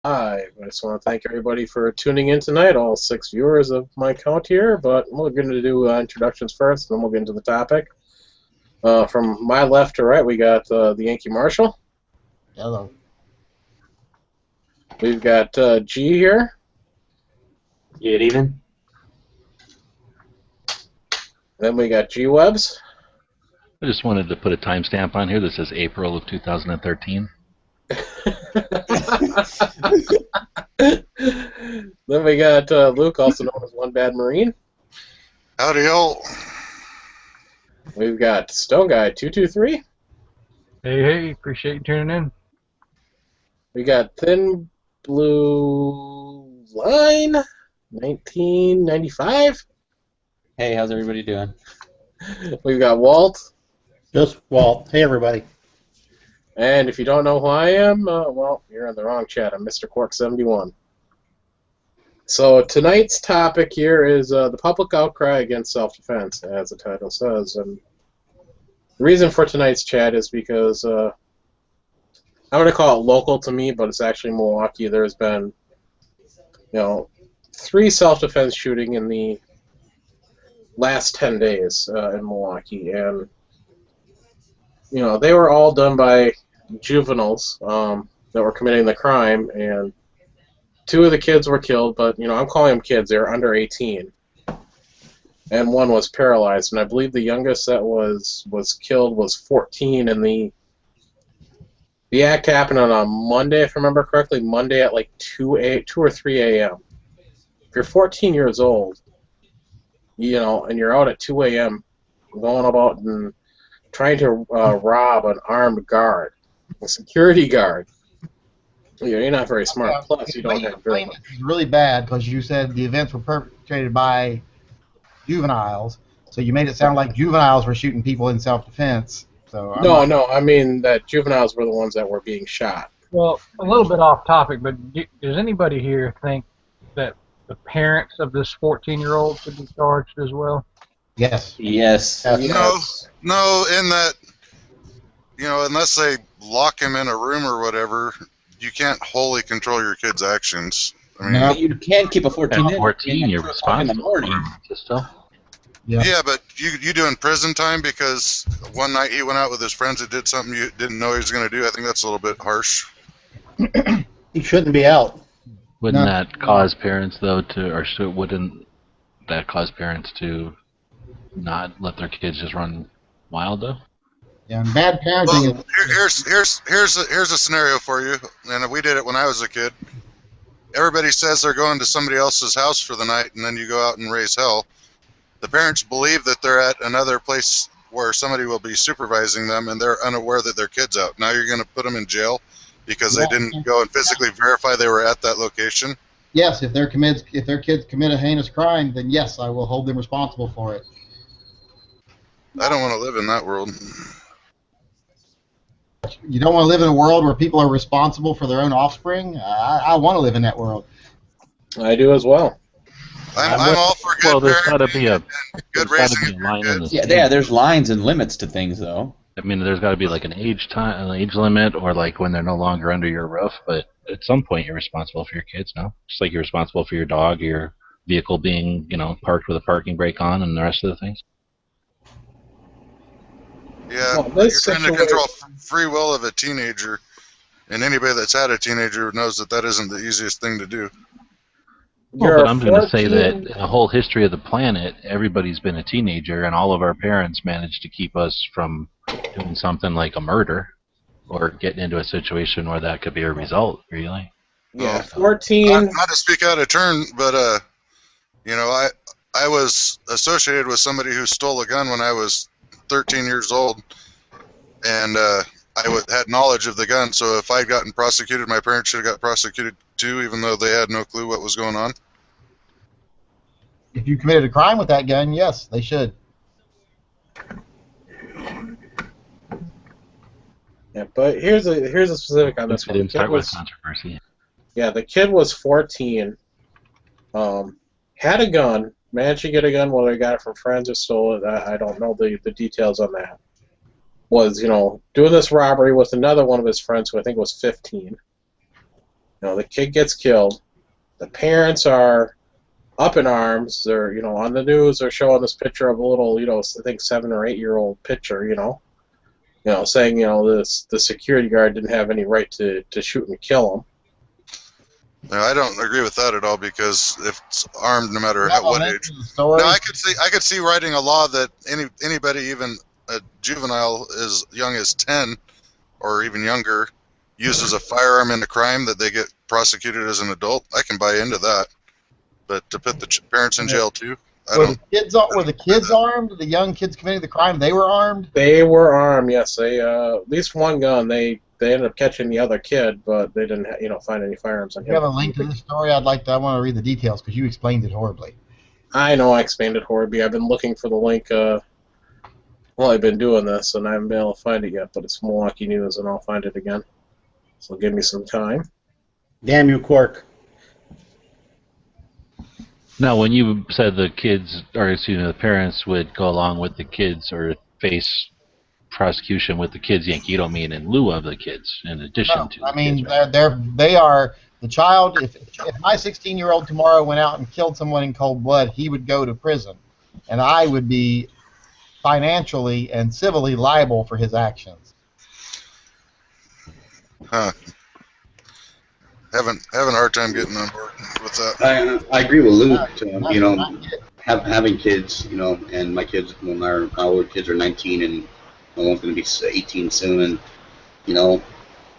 Hi, I just want to thank everybody for tuning in tonight, all six viewers of my count here, but we're going to do introductions first, and then we'll get into the topic. From my left to right, we got the Yankee Marshal. Hello. We've got G here. Good evening. Then we got G Webs. I just wanted to put a timestamp on here that says April of 2013. Then we got Luke, also known as One Bad Marine. Howdy, y'all. We've got Stone Guy 223. Hey, appreciate you tuning in. We got Thin Blue Line 1995. Hey, how's everybody doing? We've got Walt. Just Walt. Hey, everybody. And if you don't know who I am, well, you're in the wrong chat. I'm Mr. Quark71. So tonight's topic here is the public outcry against self-defense, as the title says. And the reason for tonight's chat is because I'm going to call it local to me, but it's actually Milwaukee. There's been, 3 self-defense shooting in the last 10 days in Milwaukee, and they were all done by juveniles that were committing the crime, and 2 of the kids were killed, but I'm calling them kids. They were under 18, and 1 was paralyzed, and I believe the youngest that was killed was 14, and the act happened on a Monday, if I remember correctly, Monday at like 2 or 3 a.m. If you're 14 years old, and you're out at 2 a.m. going about and trying to rob an armed guard, a security guard, you're not very smart. Plus, you don't have very much. It's really bad because you said the events were perpetrated by juveniles, so you made it sound like juveniles were shooting people in self-defense. So No, I mean that juveniles were the ones that were being shot. Well, a little bit off topic, but does anybody here think that the parents of this 14-year-old should be charged as well? Yes. Yes. No, in that, unless they lock him in a room or whatever, you can't wholly control your kid's actions. I mean, No. You can't keep a 14 At in. 14, you're in the responsible morning. for still. yeah, but you doing prison time because one night he went out with his friends and did something you didn't know he was going to do. I think that's a little bit harsh. He shouldn't be out. Wouldn't No. that cause parents, though, wouldn't that cause parents to not let their kids just run wild, though? Yeah, and bad parenting Well, is... here's a scenario for you, and we did it when I was a kid. Everybody says they're going to somebody else's house for the night, and then you go out and raise hell. The parents believe that they're at another place where somebody will be supervising them, and they're unaware that their kid's out. Now you're going to put them in jail because they didn't go and physically verify they were at that location. Yes, if their kids commit a heinous crime, then yes, I will hold them responsible for it. I don't want to live in that world. You don't want to live in a world where people are responsible for their own offspring? I want to live in that world. I do as well. I'm all for good Well, there's got to parenting be a and good there's got raising to of be a your line in kids. this. Yeah, there's lines and limits to things, though. I mean, there's got to be like an age limit, or like when they're no longer under your roof. But at some point, you're responsible for your kids, no? Just like you're responsible for your dog, your vehicle being, parked with a parking brake on, and the rest of the things. Yeah, Well, but this you're trying to situation- control free will of a teenager, and anybody that's had a teenager knows that that isn't the easiest thing to do. Well, but I'm going to say 14 that in the whole history of the planet, everybody's been a teenager, and all of our parents managed to keep us from doing something like a murder or getting into a situation where that could be a result, really. Yeah, Oh. 14. Not to speak out of turn, but I was associated with somebody who stole a gun when I was 13 years old, and had knowledge of the gun. So if I'd gotten prosecuted, my parents should have got prosecuted too, even though they had no clue what was going on. If you committed a crime with that gun, yes, they should. Yeah, but here's a specific on this We one. didn't start with controversy. Yeah, the kid was 14. Had a gun. Managed to get a gun, whether he got it from friends or stole it. I don't know the details on that. Was doing this robbery with another one of his friends who I think was 15. The kid gets killed. The parents are up in arms. They're, on the news. They're showing this picture of a little, I think 7 or 8 year old picture. Saying, the security guard didn't have any right to shoot and kill him. No, I don't agree with that at all, because if it's armed, no matter Yeah, what well, age. story. Now, I could see writing a law that anybody, even a juvenile as young as 10 or even younger, uses a firearm in a crime, that they get prosecuted as an adult. I can buy into that. But to put the parents in jail too, Were the kids armed? The young kids committing the crime, they were armed? They were armed, yes. They at least one gun. They ended up catching the other kid, but they didn't, find any firearms on If him. you have a link to this story, I want to read the details because you explained it horribly. I know I explained it horribly. I've been looking for the link. I've been doing this, and I haven't been able to find it yet. But it's Milwaukee News, and I'll find it again. So give me some time. Damn you, Quark. Now, when you said the parents would go along with the kids or face prosecution with the kids, you don't mean in lieu of the kids, in addition No, to. I mean, kids, they are the child. If my 16-year-old tomorrow went out and killed someone in cold blood, he would go to prison, and I would be financially and civilly liable for his actions. Huh. Having a hard time getting on board with that. I agree with Luke. Not yet. Having kids, and my kids, my older kids are 19, and my one's going to be 18 soon, and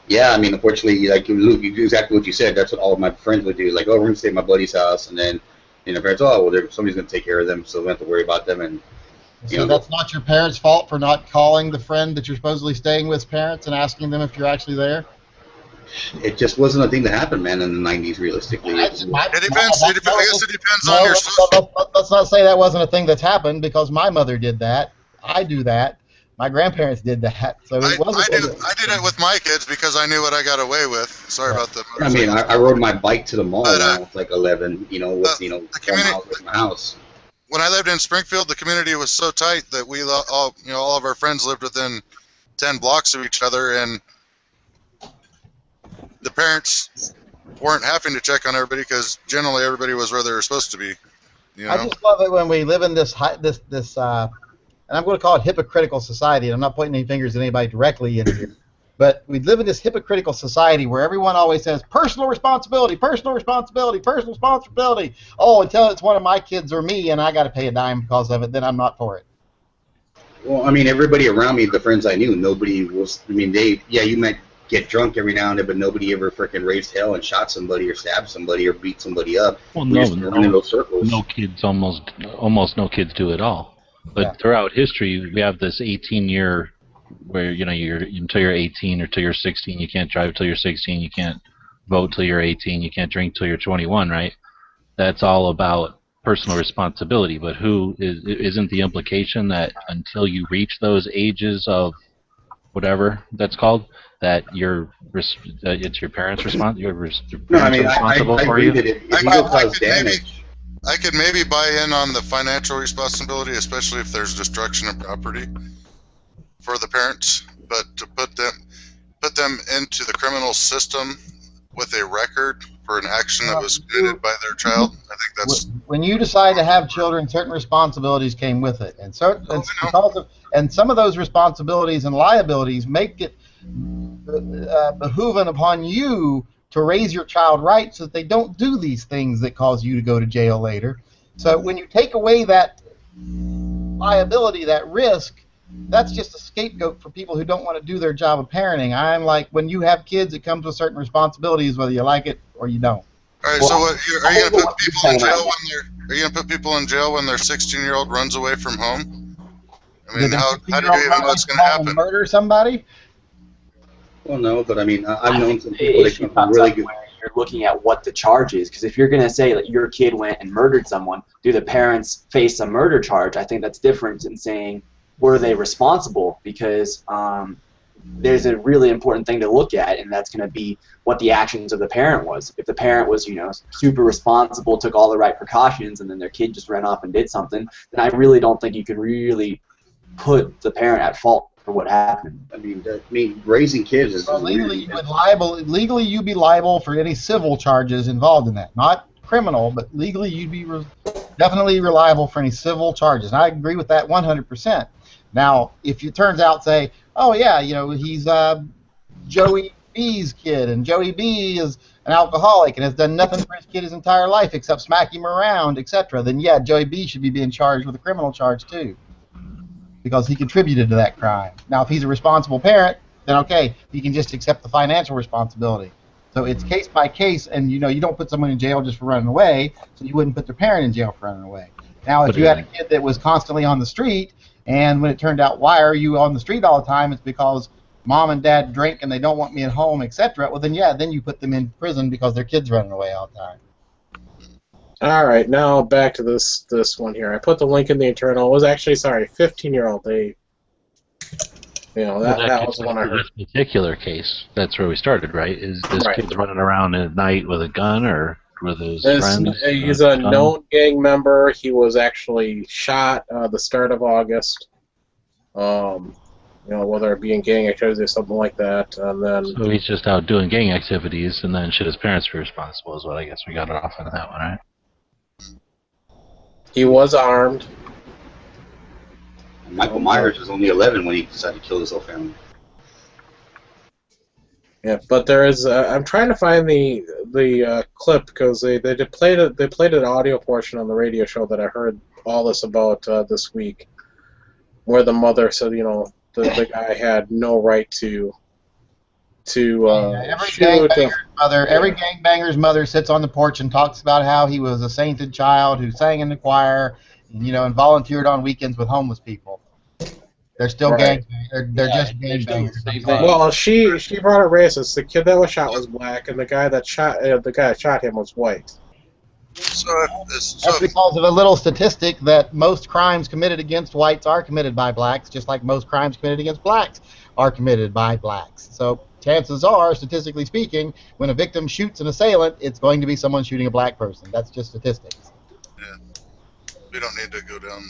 yeah, I mean, unfortunately, like Luke, you do exactly what you said. That's what all of my friends would do. Like, oh, we're going to stay at my buddy's house, and then parents, oh, well, somebody's going to take care of them, so we don't have to worry about them, and So that's not your parents' fault for not calling the friend that you're supposedly staying with's parents and asking them if you're actually there? it just wasn't a thing that happened, man, in the 90s, realistically. It depends. I guess it depends on your social. Let's not say that wasn't a thing that's happened, because my mother did that. I do that. My grandparents did that. So it wasn't. I did it with my kids because I knew what I got away with. Sorry about that. I mean, I rode my bike to the mall when I was like 11, with, 4 miles from my house. When I lived in Springfield, the community was so tight that we all of our friends lived within 10 blocks of each other, and the parents weren't having to check on everybody because generally everybody was where they were supposed to be. I just love it when we live in this and I'm going to call it hypocritical society. And I'm not pointing any fingers at anybody directly in here, but we live in this hypocritical society where everyone always says personal responsibility, personal responsibility, personal responsibility. Oh, until it's one of my kids or me, and I got to pay a dime because of it, then I'm not for it. Well, I mean, everybody around me, the friends I knew, nobody was. I mean, you might get drunk every now and then, but nobody ever freaking raised hell and shot somebody or stabbed somebody or beat somebody up. Well, We used to run in those circles. no kids, almost no kids do it all. But Yeah. throughout history, we have this 18-year where you're until you're 18 or till you're 16, you can't drive till you're 16, you can't vote till you're 18, you can't drink till you're 21, right? That's all about personal responsibility. But isn't the implication that until you reach those ages of whatever that's called, that it's your parents' responsible? No, I mean, I responsible for agree you. that if you go cause damage. I could maybe buy in on the financial responsibility, especially if there's destruction of property for the parents. But to put them into the criminal system with a record for an action that was committed by their child, I think that's. When you decide to have children, certain responsibilities came with it, and some of those responsibilities and liabilities make it behooving upon you to raise your child right so that they don't do these things that cause you to go to jail later. So when you take away that liability, that risk, that's just a scapegoat for people who don't want to do their job of parenting. I'm like, when you have kids, it comes with certain responsibilities, whether you like it or you don't. All right. So what, are you going to put people in jail when their 16-year-old runs away from home? I mean, how do you even know what's going to happen? Murder somebody? Well, no, but I mean, I've I known think some the people that issue come from comes really up good. where you're looking at what the charge is, because if you're going to say that your kid went and murdered someone, do the parents face a murder charge? I think that's different than saying were they responsible, because there's a really important thing to look at, and that's going to be what the actions of the parent was. If the parent was, super responsible, took all the right precautions, and then their kid just ran off and did something, then I really don't think you can really put the parent at fault for what happened. I mean, raising kids is Well, really, legally you'd be liable for any civil charges involved in that, not criminal, but legally you'd be definitely liable for any civil charges. And I agree with that 100%. Now, if it turns out, say, oh yeah, he's Joey B's kid, and Joey B is an alcoholic and has done nothing for his kid his entire life except smack him around, etc., then yeah, Joey B should be being charged with a criminal charge too, because he contributed to that crime. Now, if he's a responsible parent, then okay, he can just accept the financial responsibility. So it's case by case, and you don't put someone in jail just for running away, so you wouldn't put their parent in jail for running away. Now, if you had a kid that was constantly on the street, and when it turned out, why are you on the street all the time? It's because mom and dad drink and they don't want me at home, etc. Well, then yeah, then you put them in prison because their kid's running away all the time. All right, now back to this one here. I put the link in the internal. It was actually 15-year-old. That was the one I heard. This particular case, that's where we started, right? Is this Right. kid running around at night with a gun or with his friends? He's a known gang member. He was actually shot the start of August. Whether it be in gang activities or something like that, and then. So he's just out doing gang activities, and then should his parents be responsible? Is what I guess we got it off on that one, right? He was armed. Michael Myers was only 11 when he decided to kill his whole family. Yeah, but there is. I'm trying to find the clip because they played an audio portion on the radio show that I heard all this about this week, where the mother said, the guy had no right to every shoot. Every gangbanger's mother sits on the porch and talks about how he was a sainted child who sang in the choir, and volunteered on weekends with homeless people. They're still Right. They're just gangbangers. Well, she brought it racist. The kid that was shot was black, and the guy that shot him was white. That's because of a little statistic that most crimes committed against whites are committed by blacks, just like most crimes committed against blacks are committed by blacks. So chances are, statistically speaking, when a victim shoots an assailant, it's going to be someone shooting a black person. That's just statistics. Yeah. We don't need to go down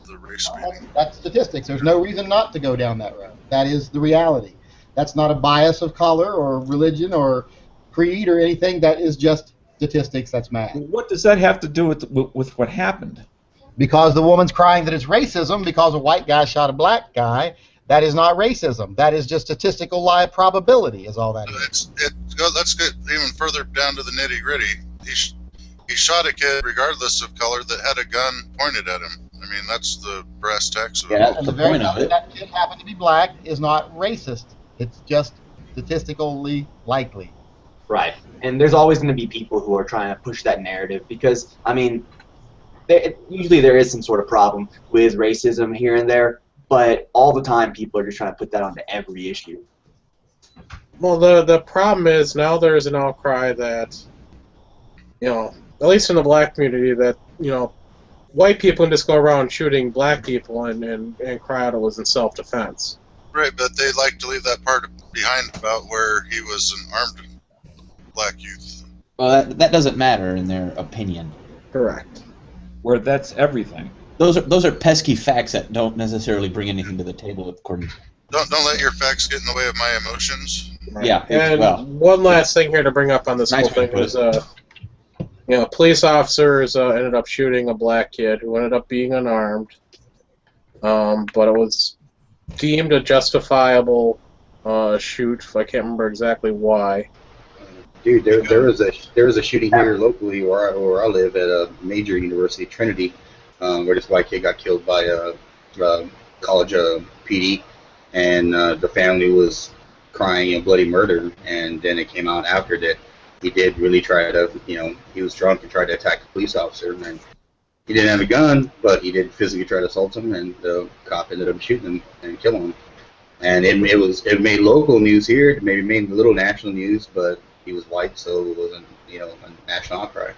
the race beating. That's statistics. There's no reason not to go down that road. That is the reality. That's not a bias of color or religion or creed or anything. That is just statistics. That's math. What does that have to do with what happened? Because the woman's crying that it's racism because a white guy shot a black guy. That is not racism. That is just statistical probability is all that is. Let's get even further down to the nitty-gritty. He shot a kid, regardless of color, that had a gun pointed at him. I mean, that's the brass tacks of it. Yeah, And the very fact that kid happened to be black is not racist. It's just statistically likely. Right. And there's always going to be people who are trying to push that narrative because, I mean, usually there is some sort of problem with racism here and there, but all the time people are just trying to put that onto every issue. Well, the problem is now there's an outcry that, at least in the black community, that, white people can just go around shooting black people and cry out it was in self-defense. Right, but they like to leave that part behind about where he was an armed black youth. Well, that doesn't matter in their opinion. Correct. Where that's everything. Those are pesky facts that don't necessarily bring anything to the table, according to. Don't let your facts get in the way of my emotions. Right. Yeah. And one last thing here to bring up on this Nice whole thing way to was, police officers ended up shooting a black kid who ended up being unarmed, but it was deemed a justifiable shoot. I can't remember exactly why. Dude, there was a shooting here locally where I live at a major university, Trinity, where this white kid got killed by a college PD, and the family was crying a bloody murder, and then it came out after that he did really try to, he was drunk and tried to attack the police officer, and he didn't have a gun, but he did physically try to assault him, and the cop ended up shooting him and killing him. And it made local news here, it maybe made a little national news, but he was white, so it wasn't, a national outcry.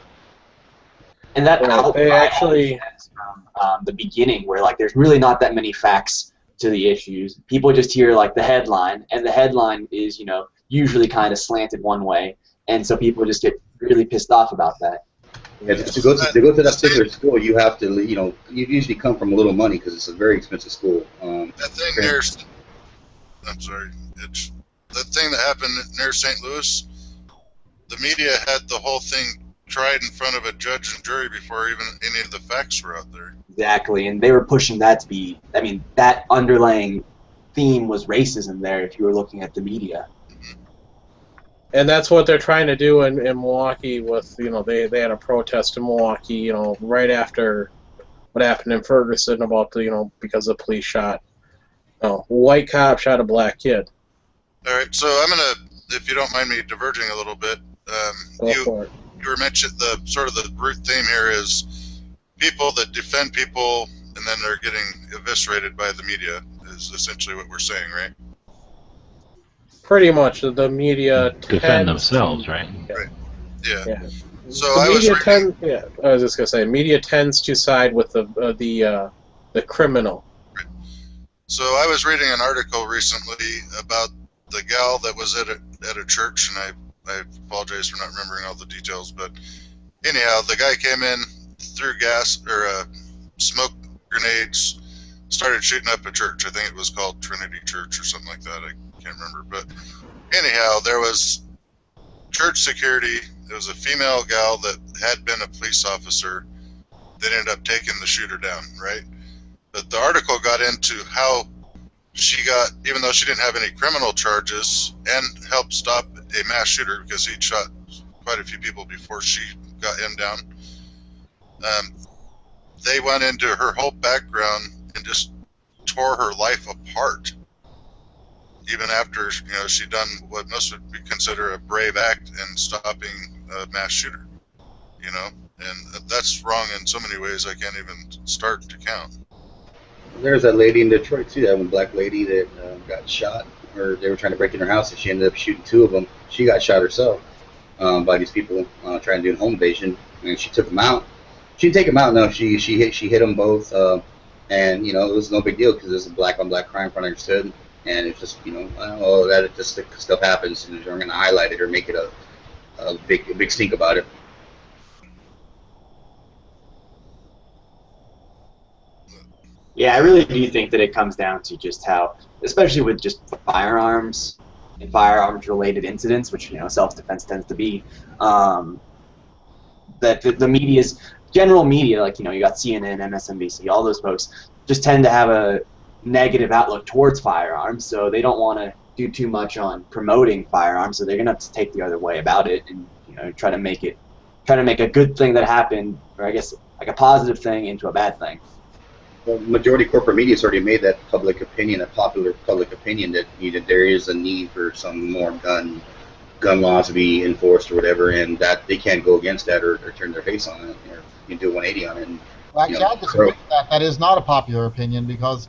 And that outcry they actually stems from the beginning, where there's really not that many facts to the issues. People just hear the headline, and the headline is usually kind of slanted one way, and so people just get really pissed off about that. Yeah, to go to that particular school, you have to, you usually come from a little money because it's a very expensive school. That thing there, I'm sorry. It's the thing that happened near St. Louis. The media had the whole thing tried in front of a judge and jury before even any of the facts were out there. Exactly, and they were pushing that to be. I mean, that underlying theme was racism there. If you were looking at the media. And that's what they're trying to do in Milwaukee with, they had a protest in Milwaukee, right after what happened in Ferguson about because the police shot, white cop shot a black kid. All right, so I'm gonna, if you don't mind me diverging a little bit, you were mentioning the sort of the root theme here is people that defend people and then they're getting eviscerated by the media is essentially what we're saying, right? Pretty much, the media defend themselves, right? Right. Yeah. Yeah. So the I was reading, I was just gonna say, media tends to side with the criminal. Right. So I was reading an article recently about the gal that was at a church, and I apologize for not remembering all the details, but anyhow, the guy came in, threw gas or smoke grenades, started shooting up a church. I think it was called Trinity Church or something like that. I can't remember, but anyhow, there was church security. There was a female gal that had been a police officer that ended up taking the shooter down, right? But the article got into how she got, even though she didn't have any criminal charges, and helped stop a mass shooter because he'd shot quite a few people before she got him down. They went into her whole background and just tore her life apart. Even after she'd done what most would be consider a brave act in stopping a mass shooter, and that's wrong in so many ways I can't even start to count. There's that lady in Detroit too, that one black lady that got shot, or they were trying to break in her house, and she ended up shooting two of them. She got shot herself by these people trying to do a home invasion, and she took them out. She didn't take them out. No, she hit them both, and it was no big deal because it was a black on black crime, from what I understood. And it's just, that it just stuff happens, and they're going to highlight it or make it a big stink about it. Yeah, I really do think that it comes down to just how, especially with just firearms and firearms-related incidents, which self-defense tends to be, that the media's general media, like you got CNN, MSNBC, all those folks, just tend to have a negative outlook towards firearms, so they don't want to do too much on promoting firearms, so they're gonna have to take the other way about it and try to make a good thing that happened, or I guess like a positive thing, into a bad thing. Well, majority corporate media has already made that popular public opinion that there is a need for some more gun laws to be enforced or whatever, and that they can't go against that or turn their face on it, or you do 180 on it. And, well, actually, I disagree with that. That is not a popular opinion, because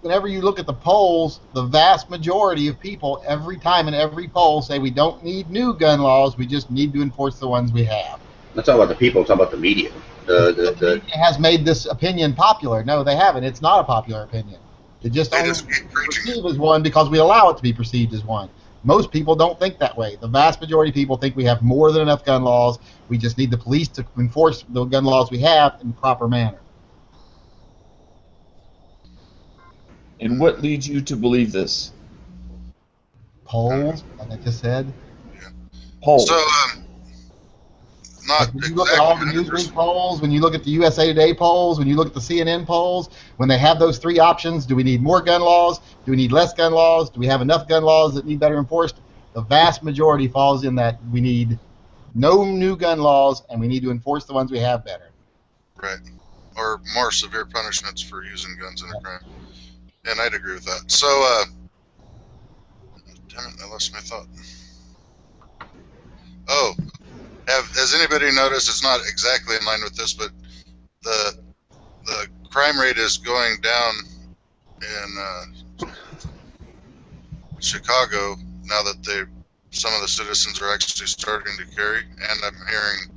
whenever you look at the polls, the vast majority of people every time in every poll say we don't need new gun laws, we just need to enforce the ones we have. I'm not talking about the people, I'm talking about the media. The media has made this opinion popular. No, they haven't. It's not a popular opinion. It just only perceived as one because we allow it to be perceived as one. Most people don't think that way. The vast majority of people think we have more than enough gun laws. We just need the police to enforce the gun laws we have in the proper manner. And what leads you to believe this? Polls, like I just said. Polls. So, not when you look at all the Newsweek polls, when you look at the USA Today polls, when you look at the CNN polls, when they have those three options, do we need more gun laws? Do we need less gun laws? Do we have enough gun laws that need better enforced? The vast majority falls in that we need no new gun laws, and we need to enforce the ones we have better. Right. Or more severe punishments for using guns in a crime. And I'd agree with that. So, damn it, I lost my thought. Oh, has anybody noticed, it's not exactly in line with this, but the crime rate is going down in Chicago now that some of the citizens are actually starting to carry, and I'm hearing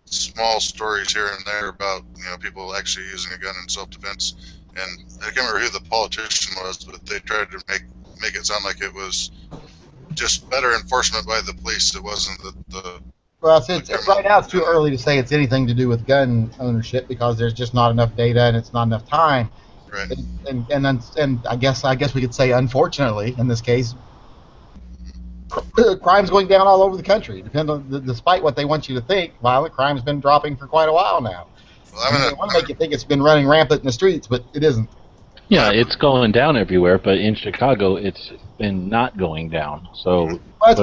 small stories here and there about people actually using a gun in self-defense. And I can't remember who the politician was, but they tried to make it sound like it was just better enforcement by the police. It wasn't the well, right now it's too early to say it's anything to do with gun ownership because there's just not enough data and it's not enough time. Right. And I guess we could say, unfortunately, in this case, crime's going down all over the country. Despite what they want you to think, violent crime's been dropping for quite a while now. Well, I'm They gonna. want to make you think it's been running rampant in the streets, but it isn't. Yeah, it's going down everywhere, but in Chicago, it's been not going down. So Well, but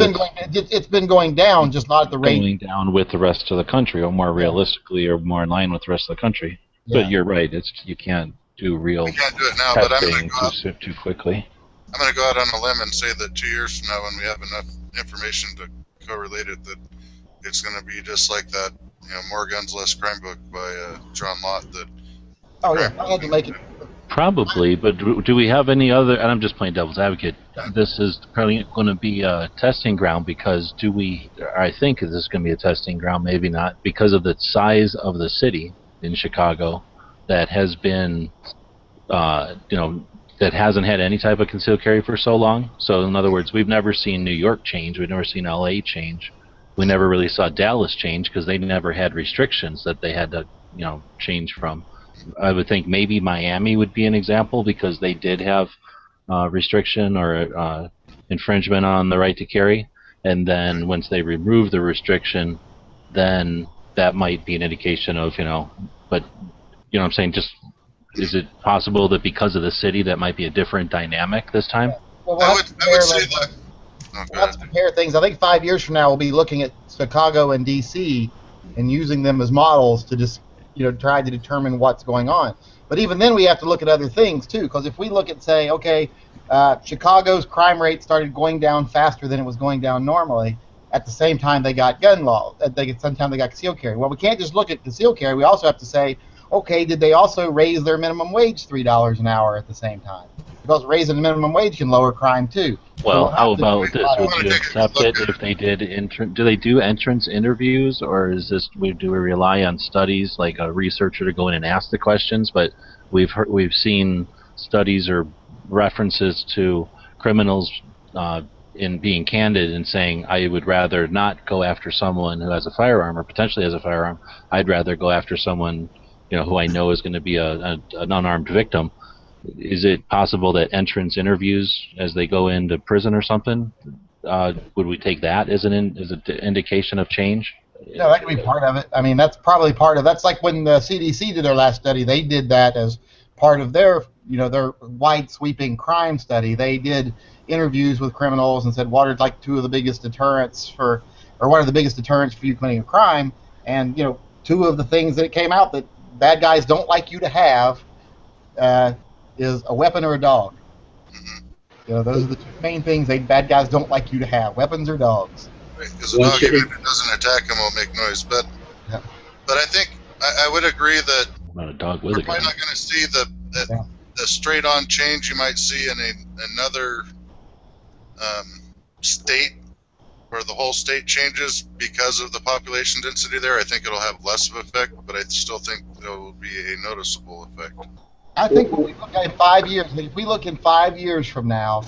it's been going down, just not at the rate. going down with the rest of the country, or more realistically, or more in line with the rest of the country. Yeah. But you're right; you can't do real We can't do it now, but I'm testing gonna go out. too quickly. I'm gonna go out on a limb and say that 2 years from now, when we have enough information to correlate it, that it's gonna be just like that, More Guns, Less Crime book by John Lott. That. Oh yeah, I had to make it. Probably, but do we have any other? And I'm just playing devil's advocate. This is probably going to be a testing ground because I think this is going to be a testing ground, maybe not, because of the size of the city in Chicago that has been, that hasn't had any type of concealed carry for so long. So in other words, we've never seen New York change. We've never seen LA change. We never really saw Dallas change because they never had restrictions that they had to, change from. I would think maybe Miami would be an example because they did have restriction or infringement on the right to carry, and then once they remove the restriction, then that might be an indication of, but what I'm saying, just is it possible that because of the city that might be a different dynamic this time? Well, I would say that. Oh, go Let's ahead. compare things. I think 5 years from now we'll be looking at Chicago and D.C. and using them as models to just try to determine what's going on. But even then we have to look at other things too, because if we look at, say, okay, Chicago's crime rate started going down faster than it was going down normally. At the same time they got gun law. Sometimes they got concealed carry. Well, we can't just look at concealed carry. We also have to say, okay, did they also raise their minimum wage $3 an hour at the same time? Because raising the minimum wage can lower crime too. Well, So how about this? I Would wanna you take a accept look it at if they did do they do entrance interviews, or do we rely on studies like a researcher to go in and ask the questions? But we've seen studies or references to criminals in being candid and saying, I would rather not go after someone who has a firearm or potentially has a firearm. I'd rather go after someone who I know is going to be an unarmed victim. Is it possible that entrance interviews as they go into prison or something, would we take that as an indication of change? No, that could be part of it. I mean, that's probably part of. That's like when the CDC did their last study. They did that as part of their wide sweeping crime study. They did interviews with criminals and said, what are like two of the biggest deterrents or what are the biggest deterrents for you committing a crime? And two of the things that came out that bad guys don't like you to have is a weapon or a dog. Those are the two main things bad guys don't like you to have: weapons or dogs. Because a dog, even if it doesn't attack them, will make noise. But I think I would agree that Not a dog with we're a probably gun. not going to see the straight-on change you might see in another state where the whole state changes because of the population density there. I think it'll have less of an effect, but I still think there will be a noticeable effect. I think when we look at 5 years, if we look in 5 years from now,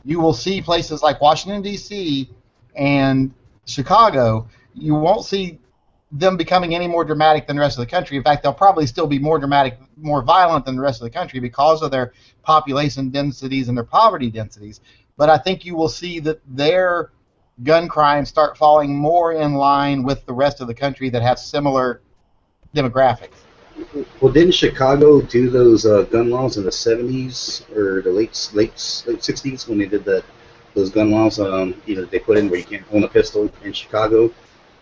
you will see places like Washington, D.C. and Chicago. You won't see them becoming any more dramatic than the rest of the country. In fact, they'll probably still be more dramatic, more violent than the rest of the country because of their population densities and their poverty densities. But I think you will see that their gun crimes start falling more in line with the rest of the country that have similar demographics. Well, didn't Chicago do those gun laws in the 70s or the late 60s when they did those gun laws? They put in where you can't own a pistol in Chicago,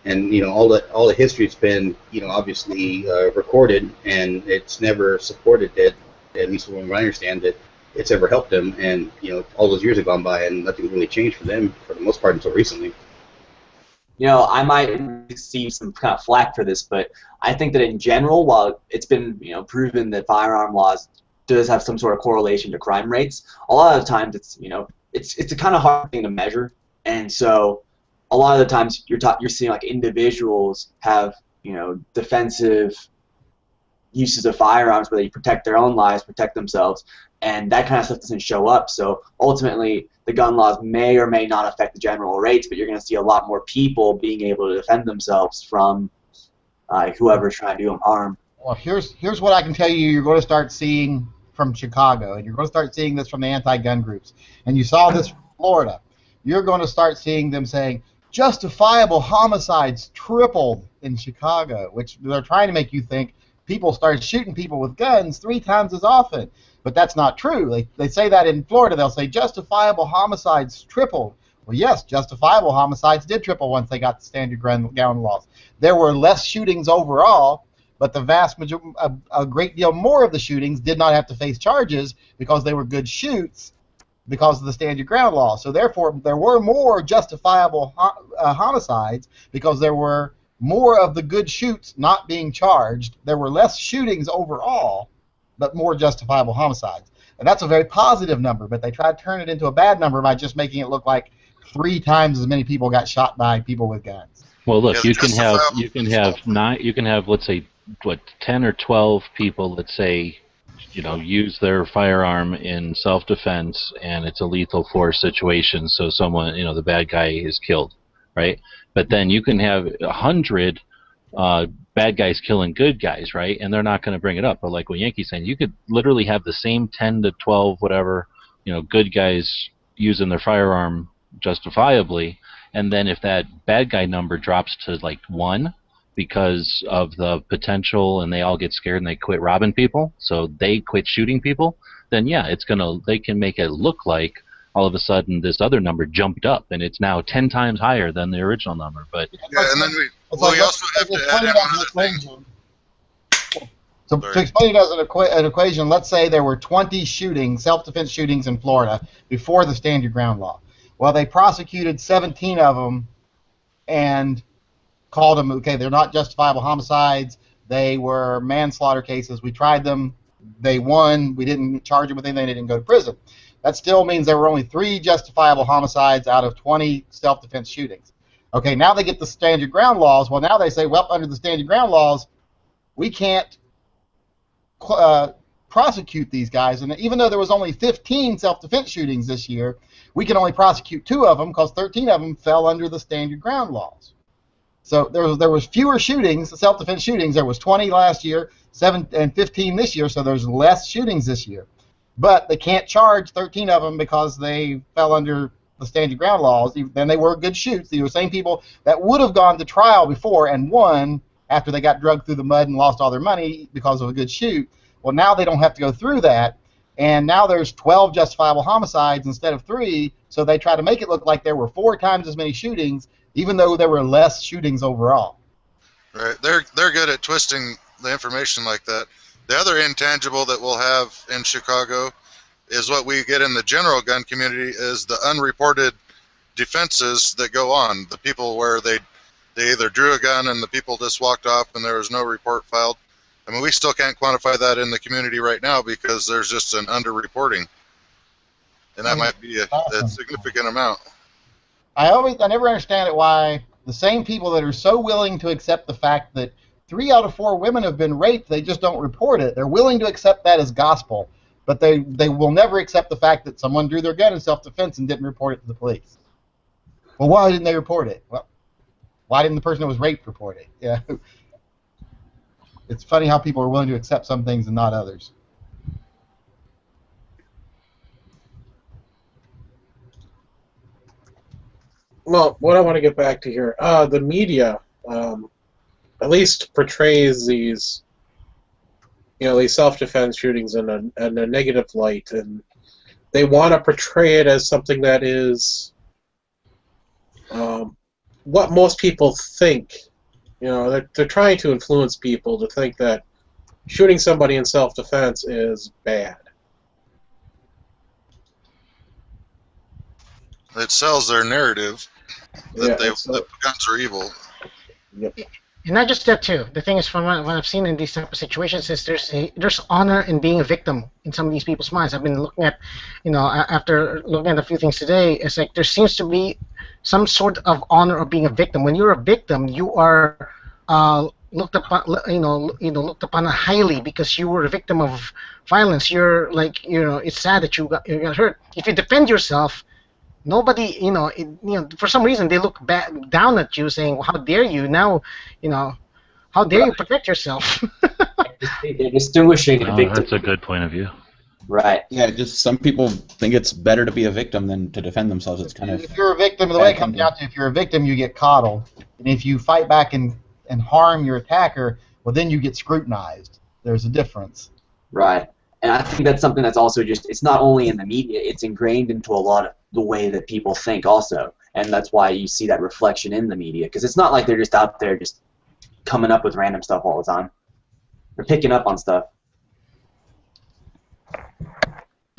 and all the history's been obviously recorded, and it's never supported that, at least from what I understand, that it's ever helped them. And all those years have gone by, and nothing really changed for them for the most part until recently. I might receive some kind of flack for this, but I think that in general, while it's been proven that firearm laws does have some sort of correlation to crime rates, a lot of the times it's a kind of hard thing to measure, and so a lot of the times you're seeing like individuals have defensive uses of firearms where they protect their own lives, protect themselves, and that kind of stuff doesn't show up. So ultimately, the gun laws may or may not affect the general rates, but you're going to see a lot more people being able to defend themselves from whoever's trying to do them harm. Well, here's what I can tell you. You're going to start seeing from Chicago, and you're going to start seeing this from the anti-gun groups, and you saw this from Florida, you're going to start seeing them saying, justifiable homicides tripled in Chicago, which they're trying to make you think people started shooting people with guns 3 times as often. But that's not true. They say that in Florida. They'll say justifiable homicides tripled. Well, yes, justifiable homicides did triple once they got the standard gun laws. There were less shootings overall, but the vast majority, a great deal more of the shootings did not have to face charges because they were good shoots because of the stand your ground law. So therefore, there were more justifiable homicides because there were more of the good shoots not being charged. There were less shootings overall, but more justifiable homicides. And that's a very positive number, but they tried to turn it into a bad number by just making it look like 3 times as many people got shot by people with guns. Well, look, Yeah, you can have let's say 10 or 12 people, let's say, use their firearm in self-defense, and it's a lethal force situation, so someone, the bad guy is killed, right? But then you can have 100 bad guys killing good guys, right? And they're not going to bring it up. But like what Yankee's saying, you could literally have the same 10 to 12, whatever, good guys using their firearm justifiably, and then if that bad guy number drops to like 1 because of the potential, and they all get scared and they quit robbing people, so they quit shooting people, then yeah, they can make it look like all of a sudden this other number jumped up and it's now 10 times higher than the original number. But Yeah, and then we also have to add in another thing. So to explain it as an equation, let's say there were 20 shootings, self-defense shootings in Florida before the stand your ground law. Well, they prosecuted 17 of them and called them, okay, they're not justifiable homicides, they were manslaughter cases, we tried them, they won, we didn't charge them with anything, they didn't go to prison. That still means there were only 3 justifiable homicides out of 20 self-defense shootings. Okay, now they get the stand your ground laws. Well, now they say, well, under the stand your ground laws, we can't prosecute these guys, and even though there was only 15 self-defense shootings this year, we can only prosecute 2 of them because 13 of them fell under the stand your ground laws. So there was fewer shootings, self-defense shootings. There was 20 last year, 7 and 15 this year, so there's less shootings this year. But they can't charge 13 of them because they fell under the stand your ground laws. Then they were good shoots. They were the same people that would have gone to trial before and won after they got drugged through the mud and lost all their money because of a good shoot. Well, now they don't have to go through that, and now there's 12 justifiable homicides instead of 3, so they try to make it look like there were 4 times as many shootings, even though there were less shootings overall. Right, they're good at twisting the information like that. The other intangible that we'll have in Chicago is what we get in the general gun community is the unreported defenses that go on. The people where they either drew a gun and the people just walked off and there was no report filed. I mean, we still can't quantify that in the community right now because there's just an underreporting, and that might be a significant amount. I never understand it why the same people that are so willing to accept the fact that 3 out of 4 women have been raped, they just don't report it. They're willing to accept that as gospel, but they will never accept the fact that someone drew their gun in self-defense and didn't report it to the police. Well, why didn't they report it? Well, why didn't the person that was raped report it? Yeah. It's funny how people are willing to accept some things and not others. Well, what I want to get back to here, the media at least portrays these, these self-defense shootings in a negative light, and they want to portray it as something that is what most people think. They're trying to influence people to think that shooting somebody in self-defense is bad. It sells their narrative that that guns are evil. Yep. And not just that too. The thing is, from what I've seen in these type of situations, is there's honor in being a victim in some of these people's minds. I've been looking at, after looking at a few things today, it's like there seems to be some sort of honor of being a victim. When you're a victim, you are looked upon, looked upon highly because you were a victim of violence. You're like, it's sad that you got hurt. If you defend yourself, nobody, for some reason they look down at you, saying, well, "How dare you?" Now, how dare you protect yourself? They're distinguishing a victim. That's a good point of view. Right. Yeah, just some people think it's better to be a victim than to defend themselves. It's kind of If you're a victim, the way it comes down to, if you're a victim, you get coddled, and if you fight back and harm your attacker, well, then you get scrutinized. There's a difference. Right. And I think that's something that's also just, it's not only in the media, it's ingrained into a lot of the way that people think also. And that's why you see that reflection in the media. Because it's not like they're just out there just coming up with random stuff all the time. They're picking up on stuff.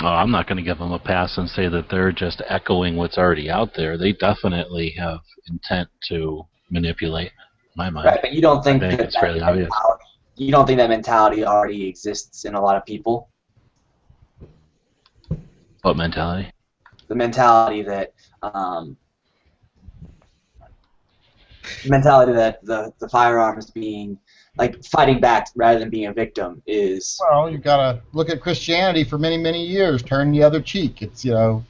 Oh, I'm not going to give them a pass and say that they're just echoing what's already out there. They definitely have intent to manipulate, in my mind. Right, but you don't think, I think that it's fairly obvious. You don't think that mentality already exists in a lot of people? What mentality? The mentality that the firearms being, like, fighting back rather than being a victim is... Well, you've got to look at Christianity for many, many years. Turn the other cheek. It's, you know,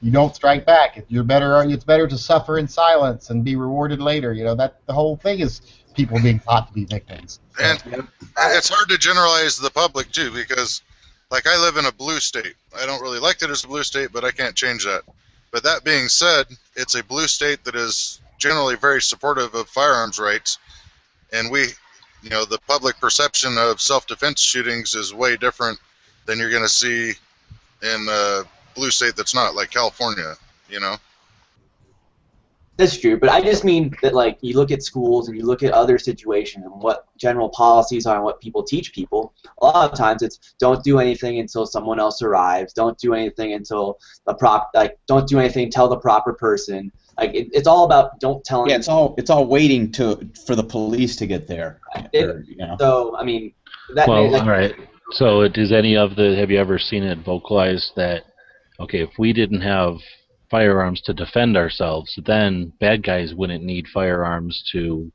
you don't strike back. It's better to suffer in silence and be rewarded later. You know, that the whole thing is people being taught to be victims. And it's hard to generalize the public, too, because, like, I live in a blue state. I don't really like it as a blue state, but I can't change that. But that being said, it's a blue state that is generally very supportive of firearms rights, and you know, the public perception of self-defense shootings is way different than you're going to see in a blue state that's not, like California, you know? That's true, but I just mean that, like, you look at schools and you look at other situations and what general policies are and what people teach people. A lot of times it's don't do anything until someone else arrives. Don't do anything until don't do anything. Tell the proper person. Like it's all about don't tell. Yeah, it's all waiting for the police to get there. You know. So I mean, that. Well, all right. So have you ever seen it vocalized that, okay, if we didn't have firearms to defend ourselves, then bad guys wouldn't need firearms to